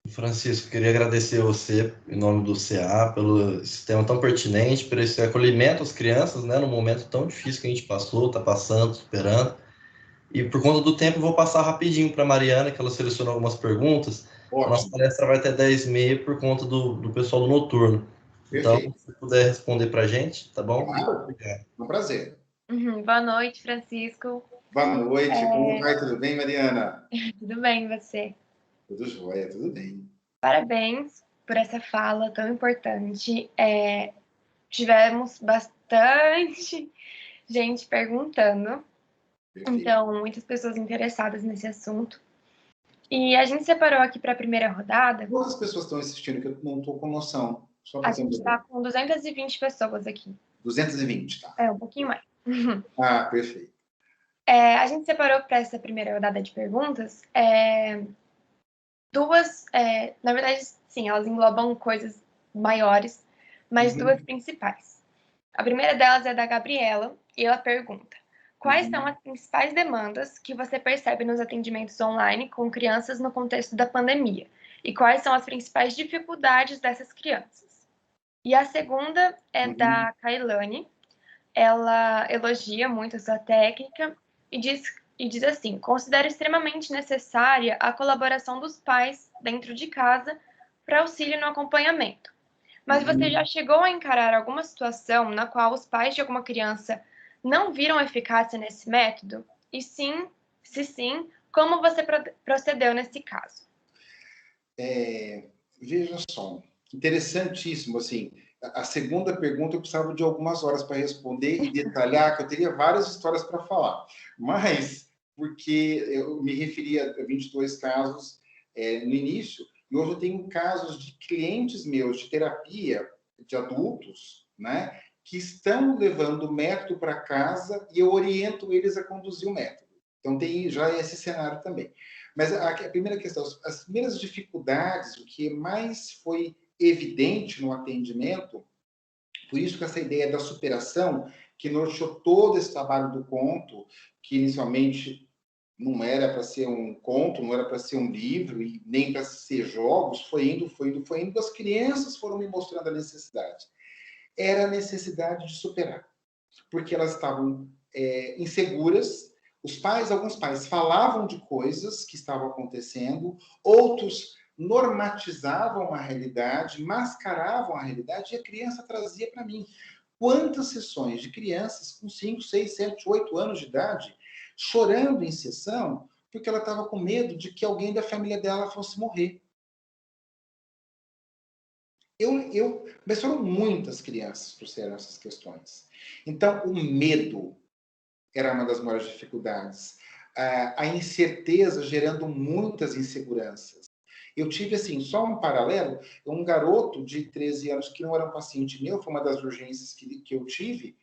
Francisco, queria agradecer a você, em nome do CA, pelo sistema tão pertinente, por esse acolhimento às crianças, né, no momento tão difícil que a gente passou, está passando, superando. E por conta do tempo, eu vou passar rapidinho para a Mariana, que ela selecionou algumas perguntas. A nossa Ótimo, palestra vai até 10h30 por conta do pessoal do noturno. Então, perfeito. se puder responder para a gente, tá bom? Muito Claro, obrigado. um prazer. Boa noite, Francisco. Boa noite, como vai? Tudo bem, Mariana? Tudo bem, e você? Tudo jóia, tudo bem. Parabéns por essa fala tão importante. Tivemos bastante gente perguntando, Perfeito. então, muitas pessoas interessadas nesse assunto. E a gente separou aqui para a primeira rodada. Quantas pessoas estão assistindo que eu não estou com noção? Só A para gente está com 220 pessoas aqui. 220, tá? Um pouquinho mais. Ah, perfeito. A gente separou para essa primeira rodada de perguntas duas, na verdade, sim, elas englobam coisas maiores, mas duas principais. A primeira delas é da Gabriela, e ela pergunta: quais são as principais demandas que você percebe nos atendimentos online com crianças no contexto da pandemia? E quais são as principais dificuldades dessas crianças? E a segunda é da Kailane. Ela elogia muito a sua técnica e diz assim: considero extremamente necessária a colaboração dos pais dentro de casa para auxílio no acompanhamento. Mas você já chegou a encarar alguma situação na qual os pais de alguma criança não viram eficácia nesse método? E sim, se sim, como você procedeu nesse caso? Veja só, interessantíssimo, assim, a segunda pergunta eu precisava de algumas horas para responder e detalhar, que eu teria várias histórias para falar, mas porque eu me referia a 22 casos no início, e hoje eu tenho casos de clientes meus de terapia de adultos, né, que estão levando o método para casa e eu oriento eles a conduzir o método. Então tem já esse cenário também. Mas a primeira questão, as primeiras dificuldades, o que mais foi evidente no atendimento, por isso que essa ideia da superação, que norteou todo esse trabalho do conto, que inicialmente não era para ser um conto, não era para ser um livro, e nem para ser jogos, foi indo, as crianças foram me mostrando a necessidade. Era a necessidade de superar, porque elas estavam inseguras. Alguns pais falavam de coisas que estavam acontecendo, outros normatizavam a realidade, mascaravam a realidade, e a criança trazia para mim. Quantas sessões de crianças com 5, 6, 7, 8 anos de idade chorando em sessão porque ela estava com medo de que alguém da família dela fosse morrer. Mas foram muitas crianças que trouxeram essas questões. Então, o medo era uma das maiores dificuldades. A incerteza gerando muitas inseguranças. Eu tive, assim, só um paralelo, um garoto de 13 anos que não era um paciente meu, foi uma das urgências que eu tive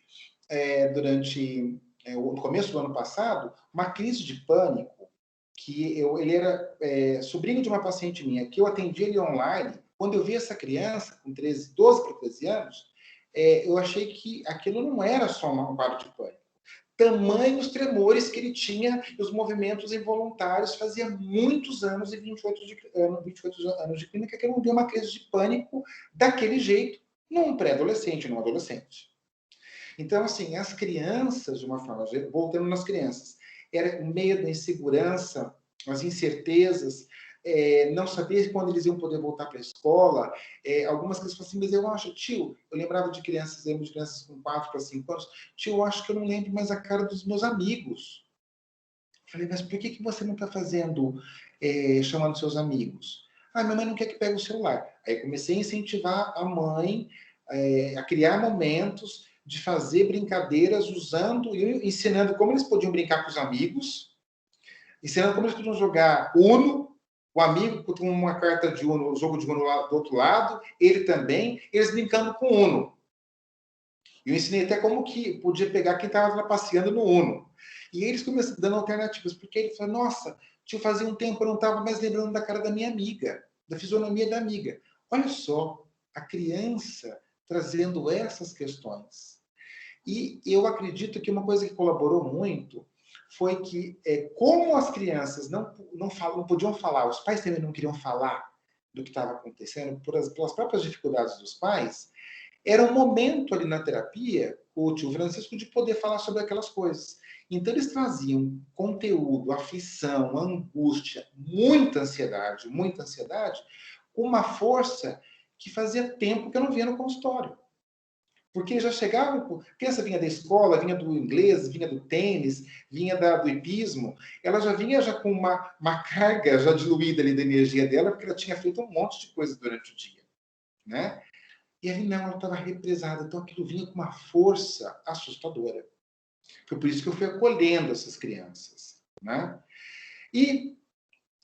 durante o começo do ano passado, uma crise de pânico, que ele era sobrinho de uma paciente minha, que eu atendi ele online. Quando eu vi essa criança com 12 para 13 anos, eu achei que aquilo não era só um quadro de pânico. Tamanhos tremores que ele tinha e os movimentos involuntários, fazia muitos anos, e 28 anos de clínica, que eu não vi uma crise de pânico daquele jeito num pré-adolescente, num adolescente. Então, assim, as crianças, de uma forma geral, voltando nas crianças, era o medo, a insegurança, as incertezas, não saber quando eles iam poder voltar para a escola. Algumas crianças falam assim, mas eu acho, tio, eu lembrava de crianças com 4 para 5 anos, tio, eu acho que eu não lembro mais a cara dos meus amigos. Eu falei, mas por que você não está fazendo, chamando seus amigos? Ah, minha mãe não quer que pegue o celular. Aí comecei a incentivar a mãe a criar momentos de fazer brincadeiras usando e ensinando como eles podiam brincar com os amigos, ensinando como eles podiam jogar Uno, o amigo com uma carta de Uno, o jogo de Uno lá do outro lado, ele também, eles brincando com Uno. Eu ensinei até como que podia pegar quem estava passeando no Uno. E eles começaram dando alternativas, porque ele falou, nossa, tio, fazia um tempo eu não estava mais lembrando da cara da minha amiga, da fisionomia da amiga. Olha só, a criança trazendo essas questões. E eu acredito que uma coisa que colaborou muito foi que, como as crianças não podiam falar, os pais também não queriam falar do que estava acontecendo, pelas próprias dificuldades dos pais, era um momento ali na terapia, o tio Francisco, de poder falar sobre aquelas coisas. Então, eles traziam conteúdo, aflição, angústia, muita ansiedade, com uma força que fazia tempo que eu não via no consultório. Porque já chegavam, a criança vinha da escola, vinha do inglês, vinha do tênis, vinha do hipismo, ela já vinha já com uma carga já diluída ali da energia dela, porque ela tinha feito um monte de coisa durante o dia, né? E ali não, ela estava represada, então aquilo vinha com uma força assustadora. Foi por isso que eu fui acolhendo essas crianças, né? E,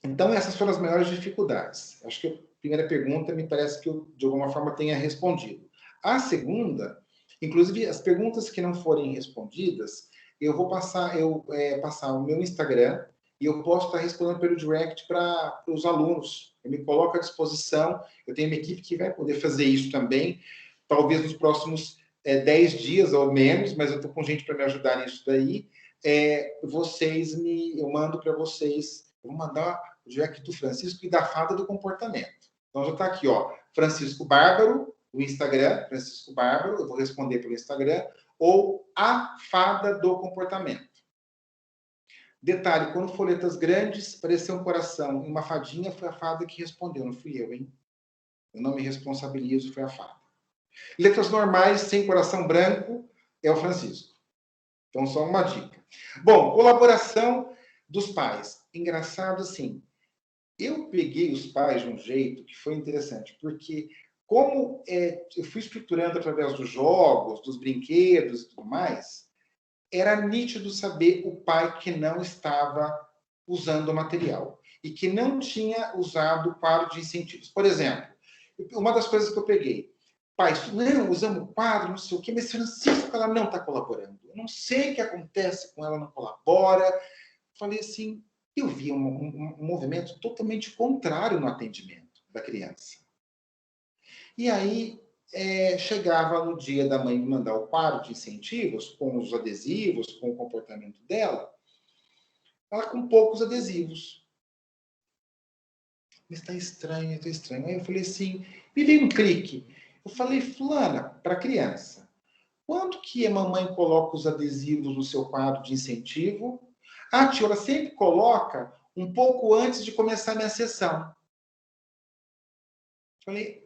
então, essas foram as maiores dificuldades. Acho que a primeira pergunta me parece que eu, de alguma forma, tenha respondido. A segunda, inclusive, as perguntas que não forem respondidas, eu vou passar o meu Instagram e eu posso estar respondendo pelo direct para os alunos. Eu me coloco à disposição, eu tenho uma equipe que vai poder fazer isso também, talvez nos próximos 10 dias ou menos, mas eu estou com gente para me ajudar nisso daí. Eu mando para vocês, eu vou mandar o direct do Francisco e da fada do comportamento. Então já está aqui, ó, Francisco Bárbaro, o Instagram, Francisco Bárbaro, eu vou responder pelo Instagram, ou a fada do comportamento. Detalhe, quando folhetas grandes, pareceu um coração e uma fadinha, foi a fada que respondeu, não fui eu, hein? Eu não me responsabilizo, foi a fada. Letras normais, sem coração branco, é o Francisco. Então, só uma dica. Bom, colaboração dos pais. Engraçado, assim, eu peguei os pais de um jeito que foi interessante, porque como eu fui estruturando através dos jogos, dos brinquedos e tudo mais, era nítido saber o pai que não estava usando o material e que não tinha usado o quadro de incentivos. Por exemplo, uma das coisas que eu peguei, pai, não, usamos o quadro, não sei o quê, mas Francisco, ela não está colaborando. Eu não sei o que acontece com ela, não colabora. Falei assim, eu vi um movimento totalmente contrário no atendimento da criança. E aí, chegava no dia da mãe me mandar o quadro de incentivos, com os adesivos, com o comportamento dela, ela com poucos adesivos. Mas está estranho, está estranho. Aí eu falei assim, me veio um clique. Eu falei, fulana, para a criança, quando que a mamãe coloca os adesivos no seu quadro de incentivo? Ah, tia, ela sempre coloca um pouco antes de começar a minha sessão. Falei,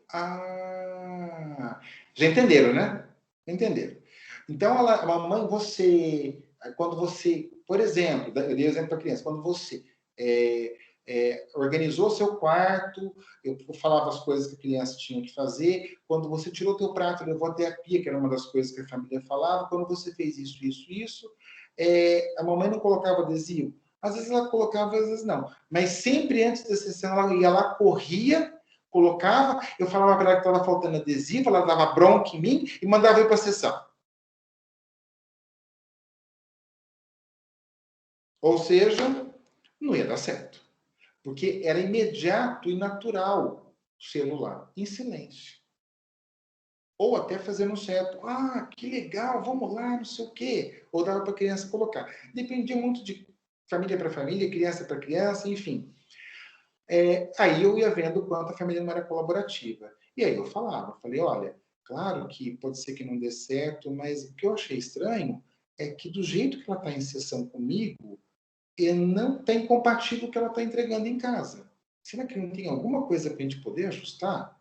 já entenderam, né? Entenderam. Então, a mamãe, quando você, por exemplo, eu dei exemplo para a criança, quando você organizou seu quarto, eu falava as coisas que a criança tinha que fazer, quando você tirou teu prato, levou até a pia, que era uma das coisas que a família falava, quando você fez isso, a mamãe não colocava adesivo. Às vezes ela colocava, às vezes não. Mas sempre antes da sessão, ela ia lá, corria, colocava, eu falava para ela que estava faltando adesivo, ela dava bronca em mim e mandava ir para a sessão. Ou seja, não ia dar certo. Porque era imediato e natural o celular, em silêncio. Ou até fazendo certo. Ah, que legal, vamos lá, não sei o quê. Ou dava para a criança colocar. Dependia muito de família para família, criança para criança, enfim. Aí eu ia vendo o quanto a família não era colaborativa. E aí eu falei, olha, claro que pode ser que não dê certo, mas o que eu achei estranho é que do jeito que ela está em sessão comigo, não tem compatível o que ela está entregando em casa. Será que não tem alguma coisa para a gente poder ajustar?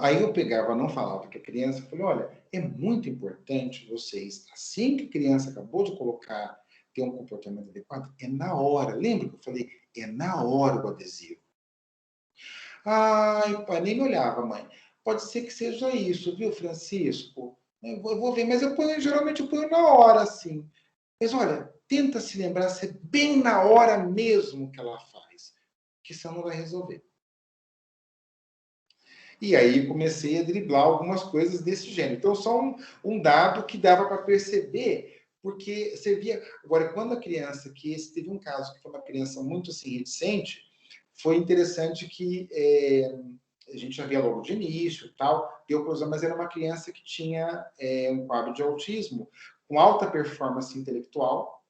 Aí eu pegava, não falava com a criança, falei, olha, é muito importante vocês, assim que a criança acabou de colocar, ter um comportamento adequado, é na hora. Lembra que eu falei? É na hora o adesivo. Ai, pai, nem me olhava, mãe. Pode ser que seja isso, viu, Francisco? Eu vou ver, mas geralmente eu ponho na hora, assim. Mas olha, tenta se lembrar se é bem na hora mesmo que ela faz, que senão não vai resolver. E aí comecei a driblar algumas coisas desse gênero. Então, só um dado que dava para perceber, porque você via... Agora, quando a criança, teve um caso que foi uma criança muito assim, reticente, foi interessante que a gente já via logo de início e tal, deu para usar, mas era uma criança que tinha um quadro de autismo com alta performance intelectual,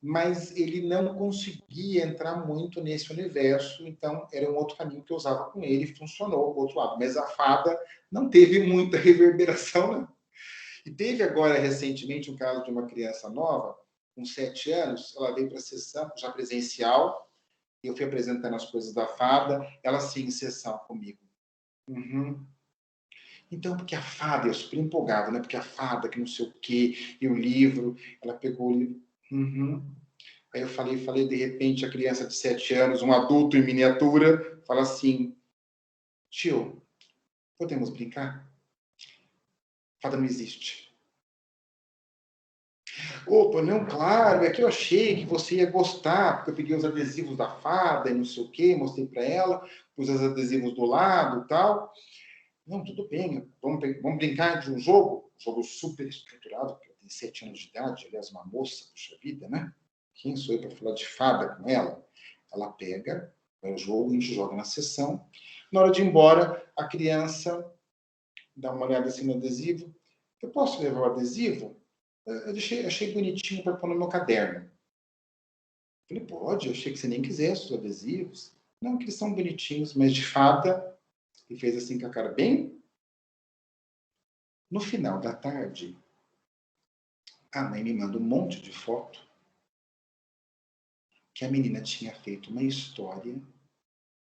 mas ele não conseguia entrar muito nesse universo, então era um outro caminho que eu usava com ele, funcionou do outro lado. Mas a fada não teve muita reverberação, não. E teve agora, recentemente, um caso de uma criança nova, com 7 anos, ela veio para a sessão, já presencial, e eu fui apresentando as coisas da fada, ela sim, em sessão comigo. Uhum. Então, porque a fada, eu super empolgado, né? Porque a fada, que não sei o quê, e o livro, ela pegou o livro. Uhum. Aí eu falei, de repente, a criança de 7 anos, um adulto em miniatura, fala assim, tio, podemos brincar? Fada não existe. Opa, não, claro, é que eu achei que você ia gostar, porque eu peguei os adesivos da fada e não sei o quê, mostrei para ela, pus os adesivos do lado e tal. Não, tudo bem, vamos brincar de um jogo super estruturado, porque ela tem 7 anos de idade, aliás, uma moça, puxa vida, né? Quem sou eu para falar de fada com ela? Ela pega, vai ao jogo, a gente joga na sessão. Na hora de ir embora, a criança dá uma olhada assim no adesivo. Eu posso levar o adesivo? Eu achei bonitinho para pôr no meu caderno. Eu falei, pode, eu achei que você nem quisesse os adesivos. Não, que eles são bonitinhos, mas de fada. E fez assim com a cara bem. No final da tarde, a mãe me manda um monte de foto que a menina tinha feito uma história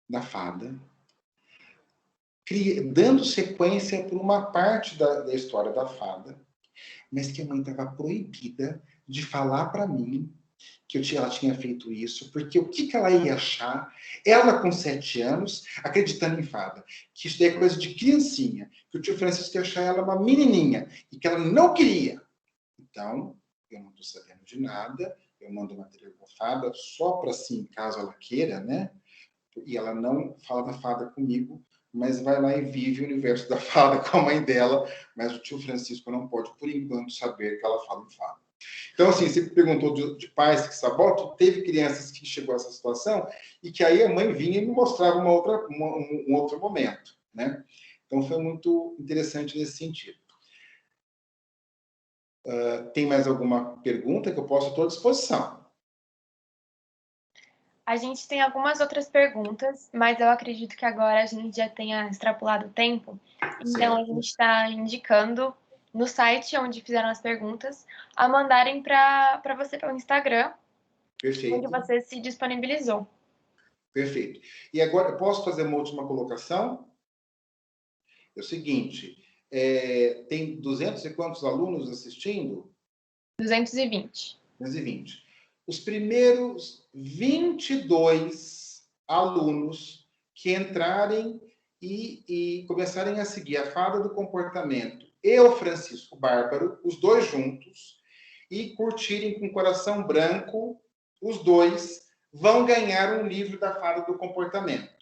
da fada, dando sequência por uma parte da história da fada, mas que a mãe estava proibida de falar para mim que ela tinha feito isso, porque o que ela ia achar, ela com 7 anos, acreditando em fada, que isso daí é coisa de criancinha, que o tio Francisco ia achar ela uma menininha, e que ela não queria. Então, eu não estou sabendo de nada, eu mando material com fada, só para assim, caso ela queira, né? E ela não fala da fada comigo, mas vai lá e vive o universo da fada com a mãe dela, mas o tio Francisco não pode, por enquanto, saber que ela fala em fada. Então, assim, você perguntou de pais que sabotam, teve crianças que chegou a essa situação e que aí a mãe vinha e me mostrava um outro momento, né? Então, foi muito interessante nesse sentido. Tem mais alguma pergunta que eu posso? Estou à disposição. A gente tem algumas outras perguntas, mas eu acredito que agora a gente já tenha extrapolado o tempo. Então, a gente está indicando no site onde fizeram as perguntas a mandarem para você pelo Instagram, Perfeito. onde você se disponibilizou. Perfeito. E agora, eu posso fazer uma última colocação? É o seguinte, tem 200 e quantos alunos assistindo? 220. 220. Os primeiros 22 alunos que entrarem e começarem a seguir a fada do comportamento e o Francisco Bárbaro, os dois juntos, e curtirem com coração branco, os dois vão ganhar um livro da fada do comportamento.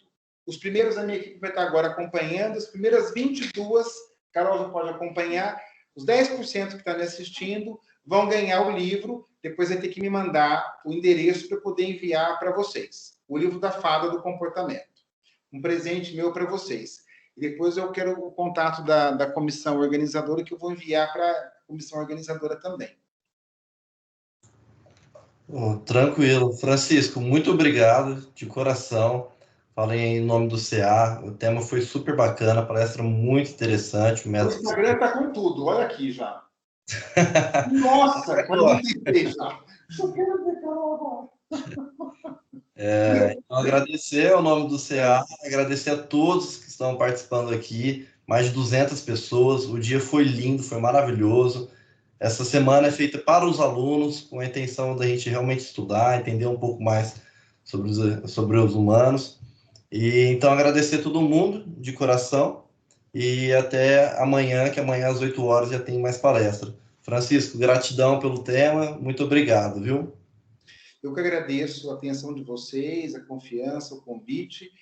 Os primeiros, a minha equipe vai estar agora acompanhando, as primeiras 22, Carol já pode acompanhar, os 10% que estão me assistindo vão ganhar o livro, depois vai ter que me mandar o endereço para eu poder enviar para vocês. O livro da fada do comportamento. Um presente meu para vocês. E depois eu quero o contato da comissão organizadora, que eu vou enviar para a comissão organizadora também. Tranquilo. Francisco, muito obrigado, de coração. Falei em nome do CA, o tema foi super bacana, palestra muito interessante. O Instagram está com tudo, olha aqui já. Nossa, 46 já. Só quero ver Carol agora. Então, agradecer ao nome do CA, agradecer a todos que estão participando aqui, mais de 200 pessoas. O dia foi lindo, foi maravilhoso. Essa semana é feita para os alunos, com a intenção da gente realmente estudar, entender um pouco mais sobre os humanos. E então agradecer a todo mundo de coração e até amanhã, que amanhã às 8 horas já tem mais palestra. Francisco, gratidão pelo tema, muito obrigado, viu? Eu que agradeço a atenção de vocês, a confiança, o convite.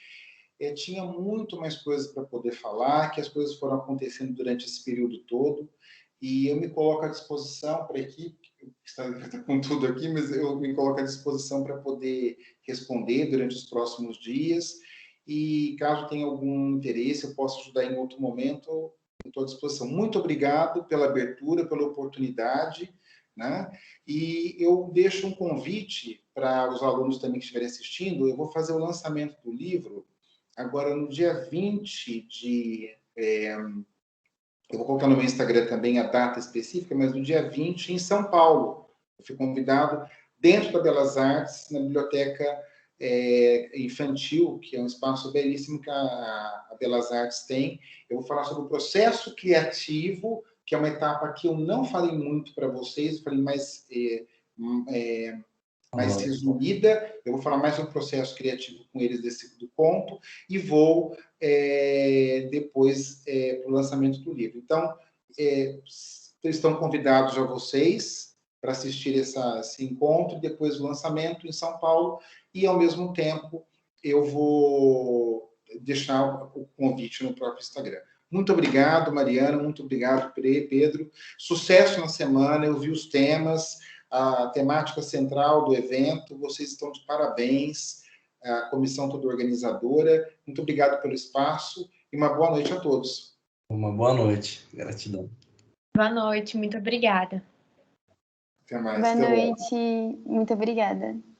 Tinha muito mais coisas para poder falar, que as coisas foram acontecendo durante esse período todo, e eu me coloco à disposição para a equipe, que está com tudo aqui, mas eu me coloco à disposição para poder responder durante os próximos dias, e caso tenha algum interesse, eu posso ajudar em outro momento, estou à disposição. Muito obrigado pela abertura, pela oportunidade, né? E eu deixo um convite para os alunos também que estiverem assistindo. Eu vou fazer o lançamento do livro agora no dia 20 de... eu vou colocar no meu Instagram também a data específica, mas no dia 20 em São Paulo. Eu fui convidado dentro da Belas Artes, na Biblioteca Infantil, que é um espaço belíssimo que a Belas Artes tem. Eu vou falar sobre o processo criativo, que é uma etapa que eu não falei muito para vocês, falei mais resumida. Eu vou falar mais do processo criativo com eles do conto e vou depois para o lançamento do livro. Então, estão convidados a vocês para assistir esse encontro, depois o lançamento em São Paulo, e, ao mesmo tempo, eu vou deixar o convite no próprio Instagram. Muito obrigado, Mariana, muito obrigado, Pedro. Sucesso na semana, eu vi os temas, a temática central do evento, vocês estão de parabéns, a comissão toda organizadora. Muito obrigado pelo espaço e uma boa noite a todos. Uma boa noite, gratidão. Boa noite, muito obrigada. Até mais. Boa Até logo. noite, muito obrigada.